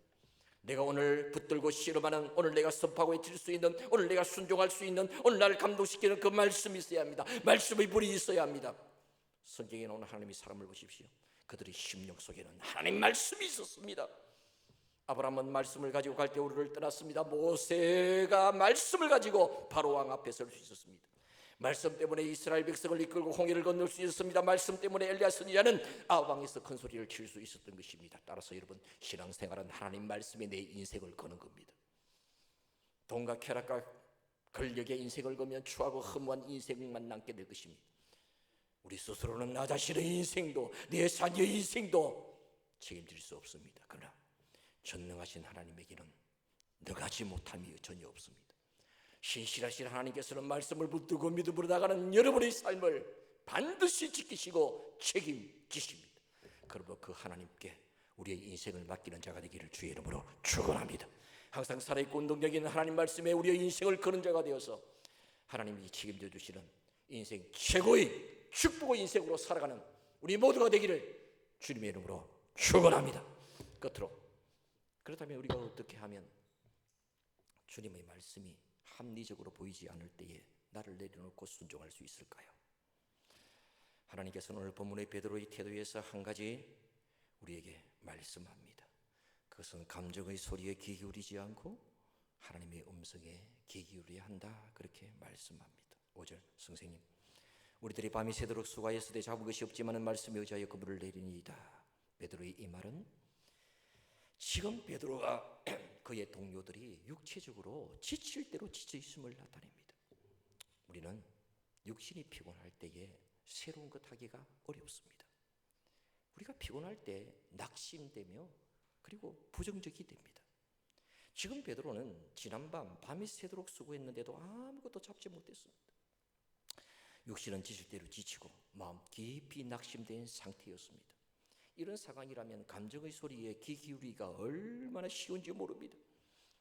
내가 오늘 붙들고 씨름하는, 오늘 내가 선포하고 외칠 수 있는, 오늘 내가 순종할 수 있는, 오늘 나를 감동시키는 그 말씀이 있어야 합니다. 말씀의 불이 있어야 합니다. 성경에 나오는 하나님의 사람을 보십시오. 그들의 심령 속에는 하나님 말씀이 있었습니다. 아브라함은 말씀을 가지고 갈대우르를 떠났습니다. 모세가 말씀을 가지고 바로 왕 앞에 설 수 있었습니다. 말씀 때문에 이스라엘 백성을 이끌고 홍해를 건널 수 있었습니다. 말씀 때문에 엘리야 선지자는 아방에서 큰 소리를 칠 수 있었던 것입니다. 따라서 여러분, 신앙생활은 하나님 말씀에 내 인생을 거는 겁니다. 돈과 쾌락과 권력의 인생을 거면 추하고 허무한 인생만 남게 될 것입니다. 우리 스스로는 나 자신의 인생도 내 자녀의 인생도 책임질 수 없습니다. 그러나 전능하신 하나님에게는 너가지 못함이 전혀 없습니다. 신실하신 하나님께서는 말씀을 붙들고 믿음으로 나가는 여러분의 삶을 반드시 지키시고 책임지십니다. 그러므로 그 하나님께 우리의 인생을 맡기는 자가 되기를 주의 이름으로 축원합니다. 항상 살아있고 운동력 있는 하나님 말씀에 우리의 인생을 거는 자가 되어서 하나님이 책임져 주시는 인생 최고의 축복의 인생으로 살아가는 우리 모두가 되기를 주님의 이름으로 축원합니다. 끝으로, 그렇다면 우리가 어떻게 하면 주님의 말씀이 합리적으로 보이지 않을 때에 나를 내려놓고 순종할 수 있을까요? 하나님께서는 오늘 본문의 베드로의 태도에서 한 가지 우리에게 말씀합니다. 그것은 감정의 소리에 귀 기울이지 않고 하나님의 음성에 귀 기울여야 한다, 그렇게 말씀합니다. 5절 선생님, 우리들이 밤이 새도록 수고하였을 때 잡은 것이 없지만은 말씀에 의지하여 그물을 내리니이다. 베드로의 이 말은 지금 베드로가 그의 동료들이 육체적으로 지칠 대로 지쳐 있음을 나타냅니다. 우리는 육신이 피곤할 때에 새로운 것 하기가 어렵습니다. 우리가 피곤할 때 낙심되며 그리고 부정적이 됩니다. 지금 베드로는 지난밤 밤이 새도록 수고했는데도 아무것도 잡지 못했습니다. 육신은 지칠 대로 지치고 마음 깊이 낙심된 상태였습니다. 이런 상황이라면 감정의 소리에 귀 기울이기가 얼마나 쉬운지 모릅니다.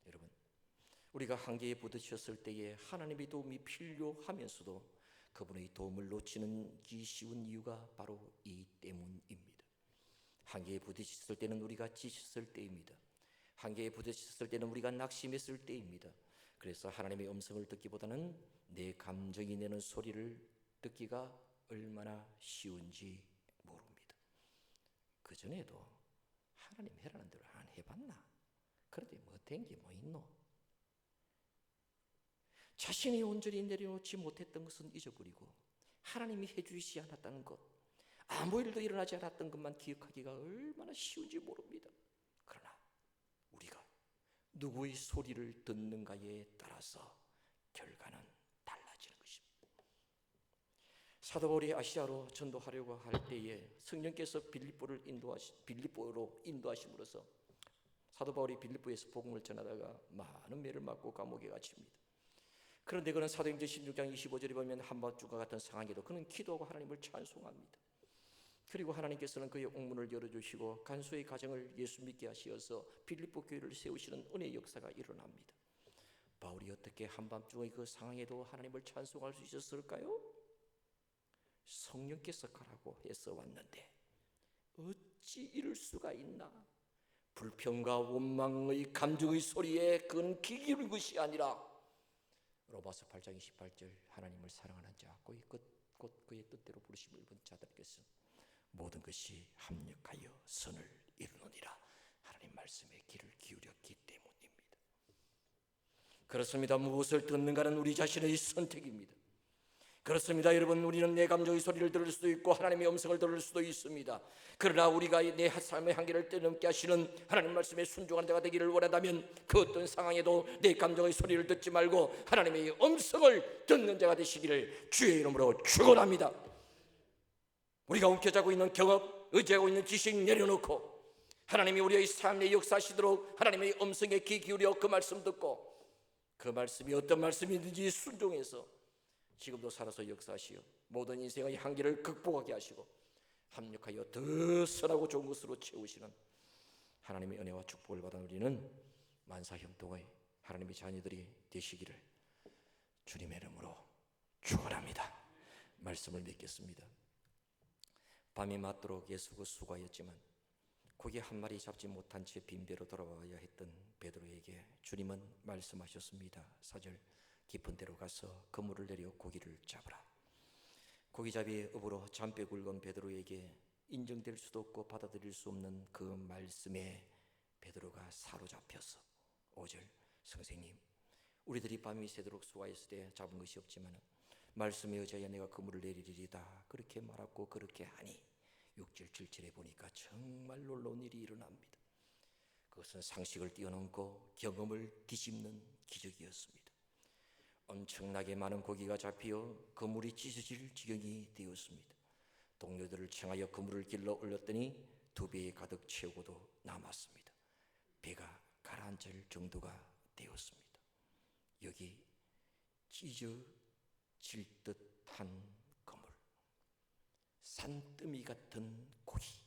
여러분, 우리가 한계에 부딪혔을 때에 하나님의 도움이 필요하면서도 그분의 도움을 놓치는기 쉬운 이유가 바로 이 때문입니다. 한계에 부딪혔을 때는 우리가 지쳤을 때입니다. 한계에 부딪혔을 때는 우리가 낙심했을 때입니다. 그래서 하나님의 음성을 듣기보다는 내 감정이 내는 소리를 듣기가 얼마나 쉬운지 모릅니다. 그전에도 하나님 해라는 대로 안 해봤나? 그런데 못한 게 뭐 있노? 자신이 온전히 내려놓지 못했던 것은 잊어버리고 하나님이 해주시지 않았다는 것, 아무 일도 일어나지 않았던 것만 기억하기가 얼마나 쉬운지 모릅니다. 그러나 우리가 누구의 소리를 듣는가에 따라서 결과는 달라지는 것입니다. 사도 바울이 아시아로 전도하려고 할 때에 성령께서 빌립보로 인도하심으로써 사도 바울이 빌립보에서 복음을 전하다가 많은 매를 맞고 감옥에 갇힙니다. 그런데 그는 사도행전 16장 25절에 보면 한밤중과 같은 상황에도 그는 기도하고 하나님을 찬송합니다. 그리고 하나님께서는 그의 옥문을 열어주시고 간수의 가정을 예수 믿게 하시어서 빌립보 교회를 세우시는 은혜의 역사가 일어납니다. 바울이 어떻게 한밤중의 그 상황에도 하나님을 찬송할 수 있었을까요? 성령께서 가라고 해서 왔는데 어찌 이럴 수가 있나? 불평과 원망의 감정의 소리에 그는 귀 기울인 것이 아니라 로마서 8장 28절 하나님을 사랑하는 자 곧 그의 뜻대로 부르심을 입은 자들께서 모든 것이 합력하여 선을 이루느니라. 하나님 말씀에 귀를 기울였기 때문입니다. 그렇습니다. 무엇을 듣는가는 우리 자신의 선택입니다. 그렇습니다. 여러분, 우리는 내 감정의 소리를 들을 수도 있고 하나님의 음성을 들을 수도 있습니다. 그러나 우리가 내 삶의 한계를 뛰어넘게 하시는 하나님 말씀에 순종하는 자가 되기를 원한다면 그 어떤 상황에도 내 감정의 소리를 듣지 말고 하나님의 음성을 듣는 자가 되시기를 주의 이름으로 축원합니다. 우리가 움켜쥐고 있는 경험, 의지하고 있는 지식 내려놓고 하나님이 우리의 삶에 역사하시도록 하나님의 음성에 귀 기울여 그 말씀 듣고 그 말씀이 어떤 말씀이든지 순종해서 지금도 살아서 역사하시어 모든 인생의 한계를 극복하게 하시고 합력하여 더 선하고 좋은 것으로 채우시는 하나님의 은혜와 축복을 받아 우리는 만사형통의 하나님의 자녀들이 되시기를 주님의 이름으로 축원합니다. 말씀을 맺겠습니다. 밤이 맞도록 예수가 수고하였지만 고기 한 마리 잡지 못한 채 빈배로 돌아와야 했던 베드로에게 주님은 말씀하셨습니다. 4절 깊은 데로 가서 그물을 내려 고기를 잡으라. 고기잡이의 업으로 잔뼈 굵은 베드로에게 인정될 수도 없고 받아들일 수 없는 그 말씀에 베드로가 사로잡혀서 5절 선생님 우리들이 밤이 새도록 수고하였을 때 잡은 것이 없지만 말씀에 의지하여 내가 그물을 내리리이다 그렇게 말하고 그렇게 하니 6절 7절에 보니까 정말 놀라운 일이 일어납니다. 그것은 상식을 뛰어넘고 경험을 뒤집는 기적이었습니다. 엄청나게 많은 고기가 잡히어 그물이 찢어질 지경이 되었습니다. 동료들을 청하여 그물을 길러 올렸더니 2배에 가득 채우고도 남았습니다. 배가 가라앉을 정도가 되었습니다. 여기 찢어질 듯한 그물, 산더미 같은 고기,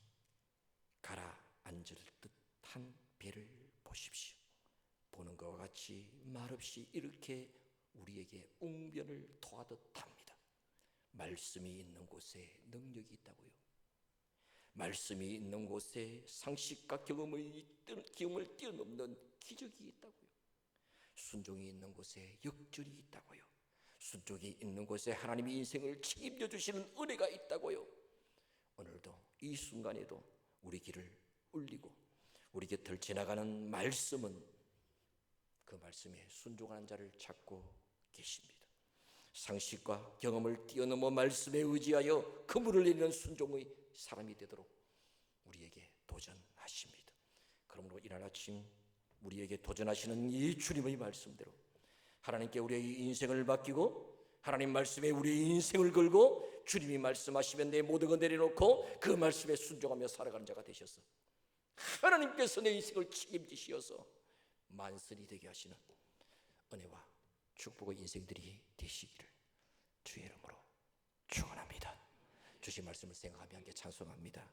가라앉을 듯한 배를 보십시오. 보는 것과 같이 말없이 이렇게 우리에게 웅변을 토하듯 합니다. 말씀이 있는 곳에 능력이 있다고요. 말씀이 있는 곳에 상식과 경험을 뛰어넘는 기적이 있다고요. 순종이 있는 곳에 역전이 있다고요. 순종이 있는 곳에 하나님이 인생을 책임져 주시는 은혜가 있다고요. 오늘도 이 순간에도 우리 길을 울리고 우리 곁을 지나가는 말씀은 그 말씀에 순종하는 자를 찾고 계십니다. 상식과 경험을 뛰어넘어 말씀에 의지하여 그물을 내리는 순종의 사람이 되도록 우리에게 도전하십니다. 그러므로 이날 아침 우리에게 도전하시는 이 주님의 말씀대로 하나님께 우리의 인생을 맡기고 하나님 말씀에 우리의 인생을 걸고 주님이 말씀하시면 내 모든 걸 내려놓고 그 말씀에 순종하며 살아가는 자가 되셔서 하나님께서 내 인생을 책임지시어서 만선이 되게 하시는 은혜와 축복의 인생들이 되시기를 주의 이름으로 축원합니다. 주신 말씀을 생각하며 함께 찬송합니다.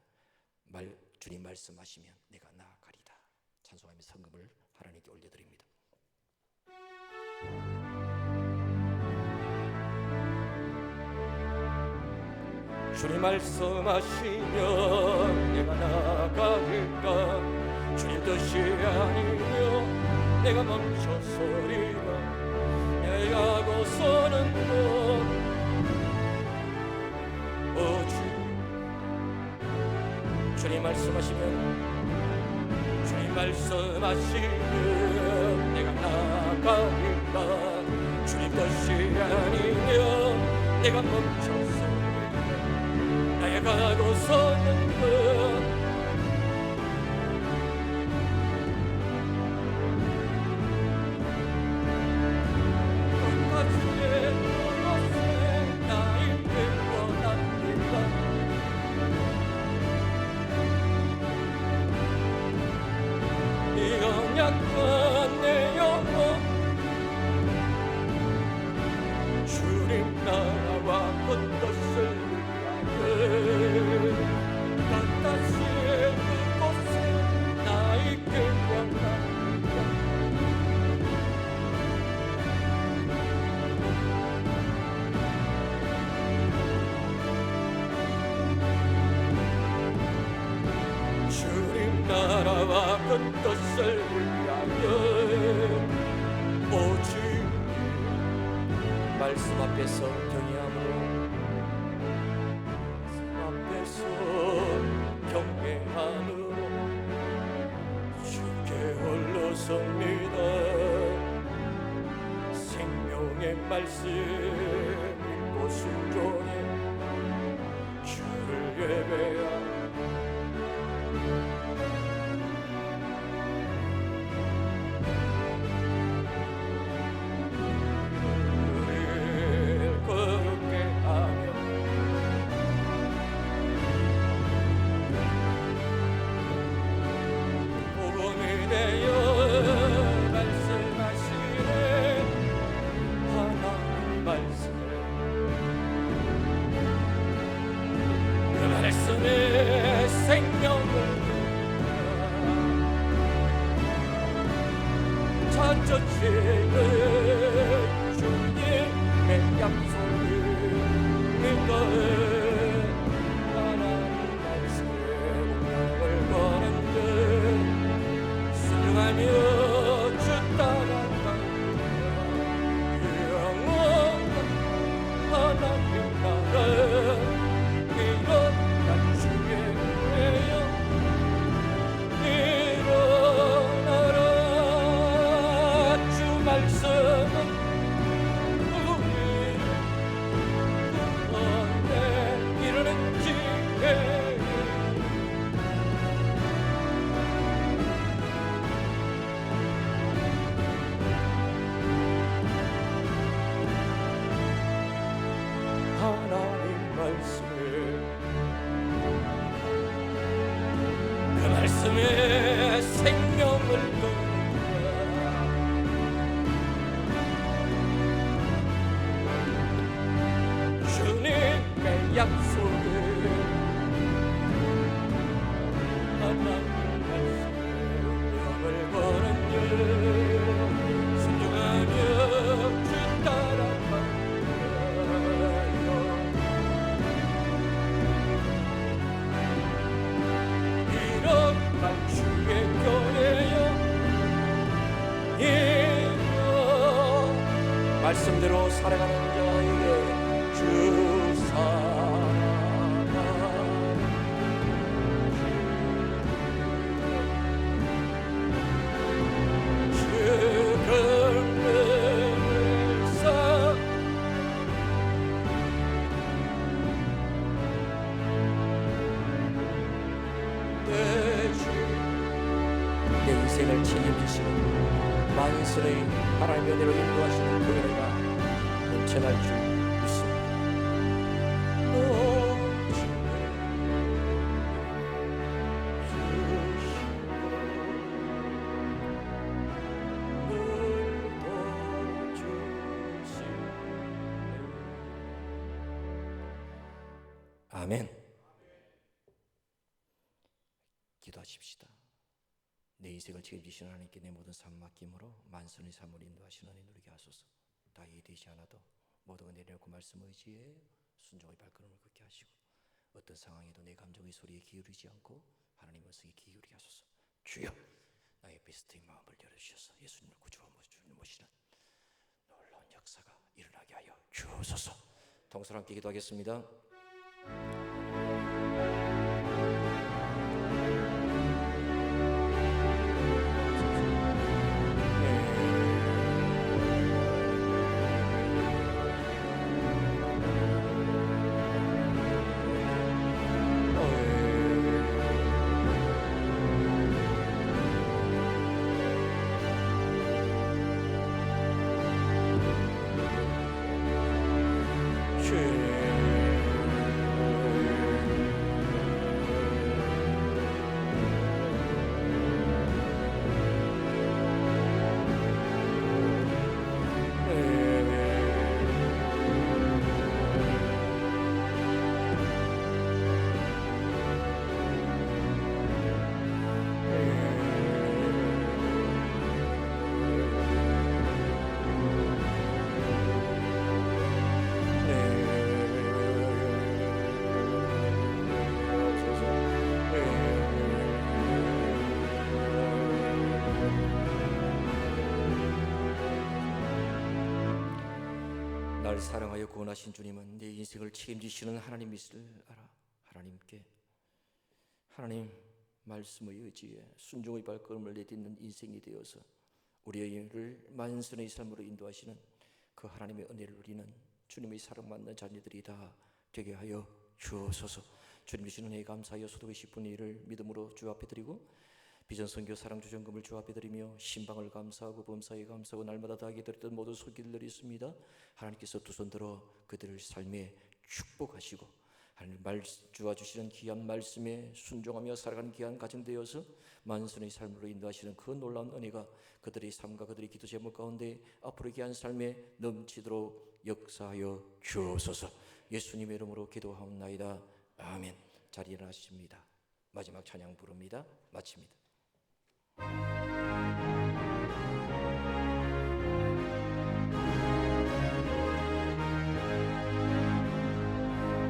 주님 말씀하시면 내가 나아가리다. 찬송하며 성금을 하나님께 올려드립니다. 주님 말씀하시면 내가 나아가리까. 주님 뜻이 아니면 내가 멈춰서리라. 내가 고서는 주님 말씀하시면 내가 나아가리까. 주님 뜻이 아니면 내가 멈춰서 내가 고서는 주님 나라와 그 뜻을 위하여 푸른 뜻을 위하여 오직 말씀 앞에서 경외함으로 말씀 앞에서 경외함으로 주께 홀로 섭니다. 생명의 말씀 읽고 순종해 주를 예배하며 말씀의 생명을 찾아지는 주님의 약속을 믿어 하나님 말씀에 운명을 거는 듯 순종하며 주 따라가며 영원한 하나님 나라 하나님 말씀을 그 말씀에 생명을 거두어 주님의 약속을 하나님 말씀에 운명을 거는 일 순종하며 주 따라가며 주의 교회여 이어 말씀대로 살아가는 자에게 주 사랑 주 긍휼사 내 인생을 책임지시는 만선의 하나님의 은혜로 인도하시는 그 은혜가 넘쳐날 줄 믿습니다. 아멘. 기도하십시다. 내 인생을 책임지시는 하나님께 내 모든 삶 맡김으로 만선의 삶을 인도하시는 은혜 누리게 하소서. 다 이해되지 않아도 모든 내려놓고 말씀 의지에 순종의 발걸음을 걷게 하시고 어떤 상황에도 내 감정의 소리에 기울이지 않고 하나님의 말씀에 기울이게 하소서. 주여 나의 베스트의 마음을 열어주셔서 예수님을 구주와 모시는 놀라운 역사가 일어나게 하여 주옵소서. 동서로 함께 기도하겠습니다. 날 사랑하여 구원하신 주님은 내 인생을 책임지시는 하나님이시를 알아. 하나님 말씀의 의지에 순종의 발걸음을 내딛는 인생이 되어서 우리를 만선의 삶으로 인도하시는 그 하나님의 은혜를 누리는 주님의 사랑받는 자녀들이 다 되게 하여 주옵소서. 주님 주시는 은혜에 감사하여 소득의 10분의 1을 믿음으로 주 앞에 드리고 비전선교 사랑주전금을 주 앞에 드리며 신방을 감사하고 범사에 감사하고 날마다 다하게 드렸던 모든 손길을 드렸습니다. 하나님께서 두 손 들어 그들을 삶에 축복하시고 하나님 주와 주시는 귀한 말씀에 순종하며 살아가는 귀한 가정 되어서 만선의 삶으로 인도하시는 그 놀라운 은혜가 그들의 삶과 그들의 기도 제목 가운데 앞으로 귀한 삶에 넘치도록 역사하여 주옵소서. 예수님의 이름으로 기도하옵나이다. 아멘. 자리에 일어나십니다. 마지막 찬양 부릅니다. 마칩니다.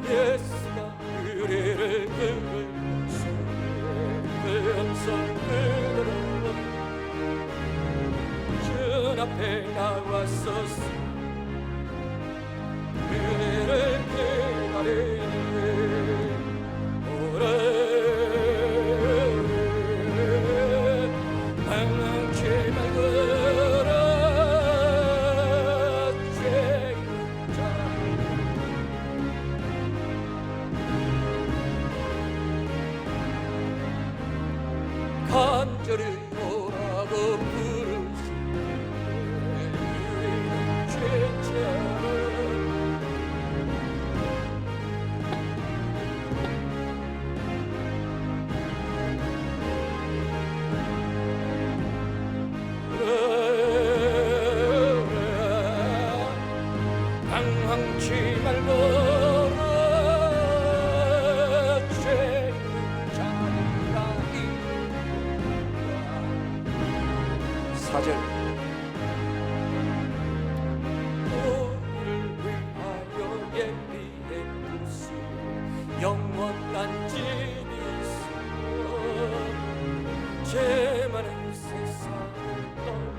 예수가 의뢰를 들으시네 그 음성을 주 앞에 나와서 의뢰를 기다리네 간절히 오라고 부르시네 죄자를 당황치 말고 사절 너를 위하여 예비해 두신 영원한 집이 있어 죄 많은 세상을 떠나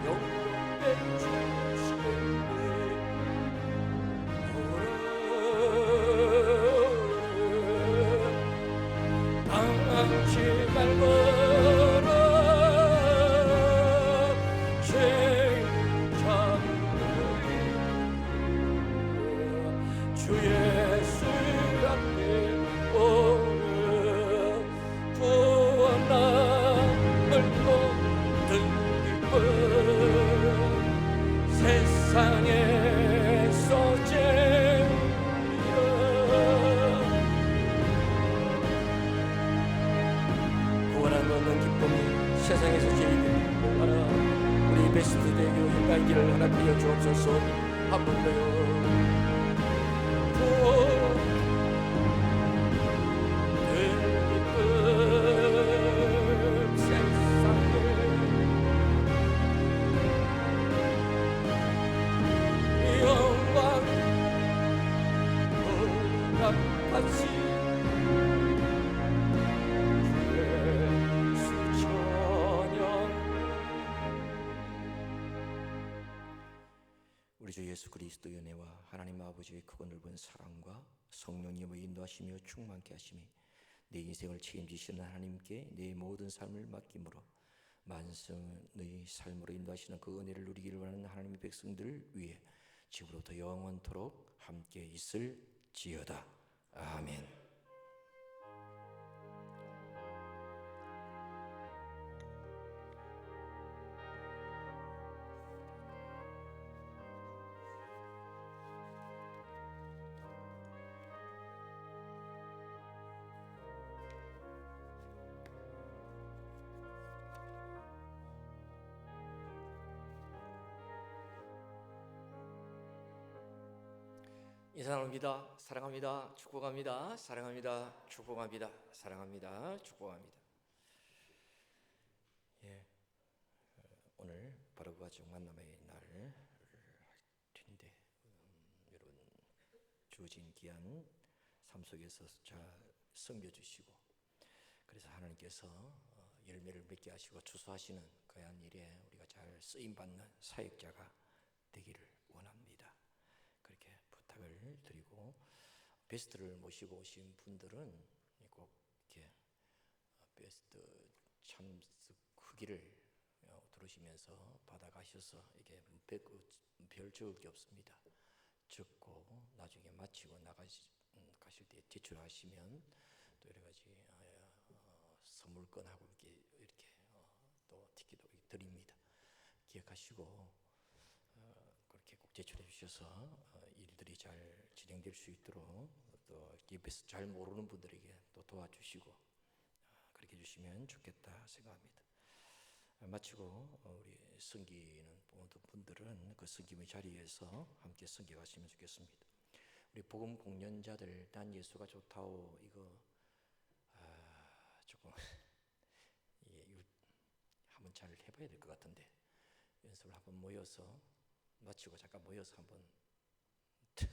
영원에 주시네 당황치 말고 주 예수 앞에 오늘 구원함을 모든 기쁨 세상에서 제일이라 구원함을 얻는 기쁨이 세상에서 제일이라 우리 베스트 대교 행가의 길을 하나 빌려 주옵소서. 한 번 더요. 우리 주 예수 그리스도의 은혜와 하나님 아버지의 크고 넓은 사랑과 성령님의 인도하시며 충만케 하심이 내 인생을 책임지시는 하나님께 내 모든 삶을 맡김으로 만성의 삶으로 인도하시는 그 은혜를 누리기를 원하는 하나님의 백성들 위해 지금부터 영원토록 함께 있을지어다. 아멘. 인사 나눕니다. 사랑합니다. 축복합니다. 사랑합니다. 축복합니다. 사랑합니다. 축복합니다. 예, 오늘 바로 그 가정 만남의 날을 할 텐데 여러분 주어진 귀한 삶 속에서 잘 섬겨주시고 그래서 하나님께서 열매를 맺게 하시고 추수하시는 그한 일에 우리가 잘 쓰임받는 사역자가 되기를 원합니다. 그렇게 부탁을 드리고, 베스트를 모시고 오신 분들은 꼭 이렇게 베스트 참석 후기를 들으시면서 받아가셔서 이게 별 적을 게 없습니다. 적고 나중에 마치고 가실 때 제출하시면 또 여러 가지 선물권하고 이렇게 또 티켓도 드립니다. 기억하시고 그렇게 꼭 제출해 주셔서 일들이 잘 진행될 수 있도록, 또 옆에서 잘 모르는 분들에게 또 도와주시고 그렇게 해주시면 좋겠다 생각합니다. 마치고 우리 섬기는 모든 분들은 그 섬김의 자리에서 함께 섬겨가시면 좋겠습니다. 우리 복음 공연자들, 난 예수가 좋다오, 이거 조금 이거 한번 잘 해봐야 될 것 같은데, 연습을 한번 모여서 마치고 잠깐 모여서 한번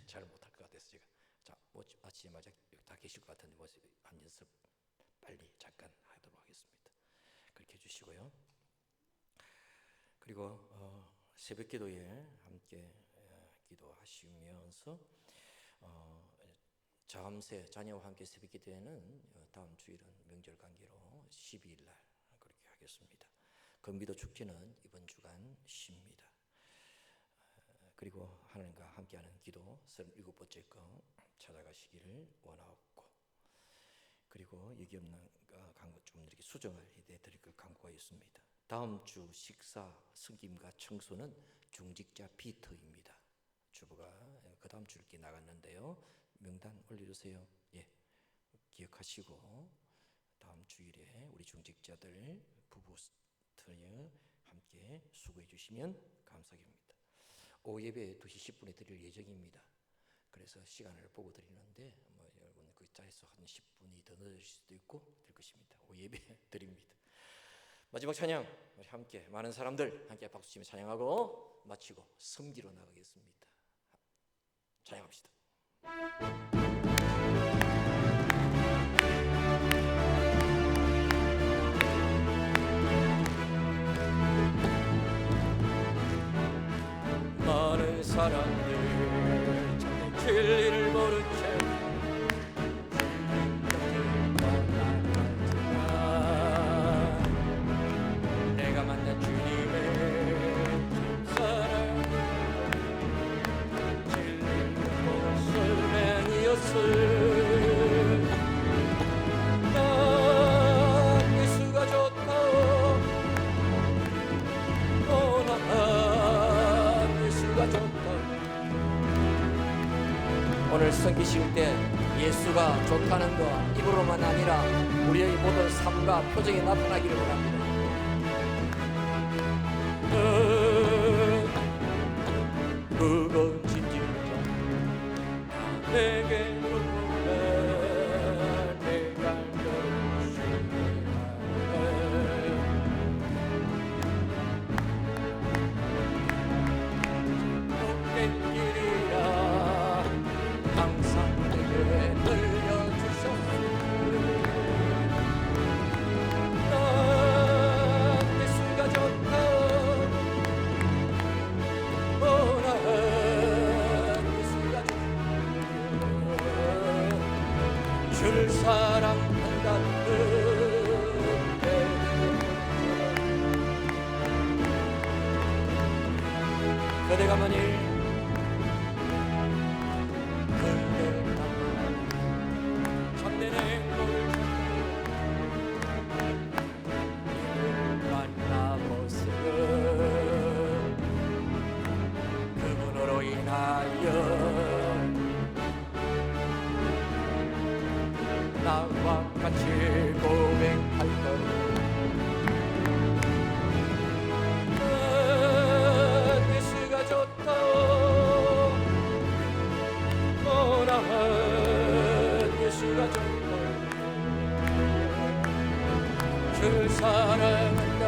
잘 못할 것 같아서 제가 마치자마자 다 계실 것 같은데 한 연습 빨리 잠깐 하도록 하겠습니다. 그렇게 해주시고요. 그리고 새벽 기도에 함께 기도하시면서 자녀와 함께 새벽 기도회는 다음 주일은 명절 관계로 12일 날 그렇게 하겠습니다. 금기도 축제는 이번 주간 쉽니다. 그리고 하나님과 함께하는 기도 37번째 거 찾아가시기를 원하옵고, 그리고 여기 없는 광고 좀 이렇게 수정을 해드릴 광고가 있습니다. 다음 주 식사, 섬김과 청소는 중직자 피터입니다. 주부가 그 다음 주 이렇게 나갔는데요. 명단 올려주세요. 예, 기억하시고 다음 주일에 우리 중직자들 부부스터에 함께 수고해 주시면 감사하겠습니다. 오후 예배 2시 10분에 드릴 예정입니다. 그래서 시간을 보고 드리는데 여러분 그 자리에서 한 10분이 더 늦을 수도 있고 될 것입니다. 오후 예배 드립니다. 마지막 찬양 우리 함께 많은 사람들 함께 박수치며 찬양하고 마치고 섬기러 나가겠습니다. 찬양합시다. 많은 사람들 참 진리를 모른 채 내가 만난 주님의 사랑 진리를 모습 난 예수가 좋다오 난 예수가 좋다오. 오늘 섬기실 때 예수가 좋다는 거 입으로만 아니라 우리의 모든 삶과 표정에 나타나기를 원합니다. 그건 진실자 내게로 내가 복된 길이라 항상 내게 들려주셨소. 난 예수가 좋다 줄 사랑한다는 그대가 만일 참된 행복을 만나보세요. 그분으로 인하여 나와 같이 고백할 것 예수가 좋다오 난 예수가 좋다오 줄 사랑한다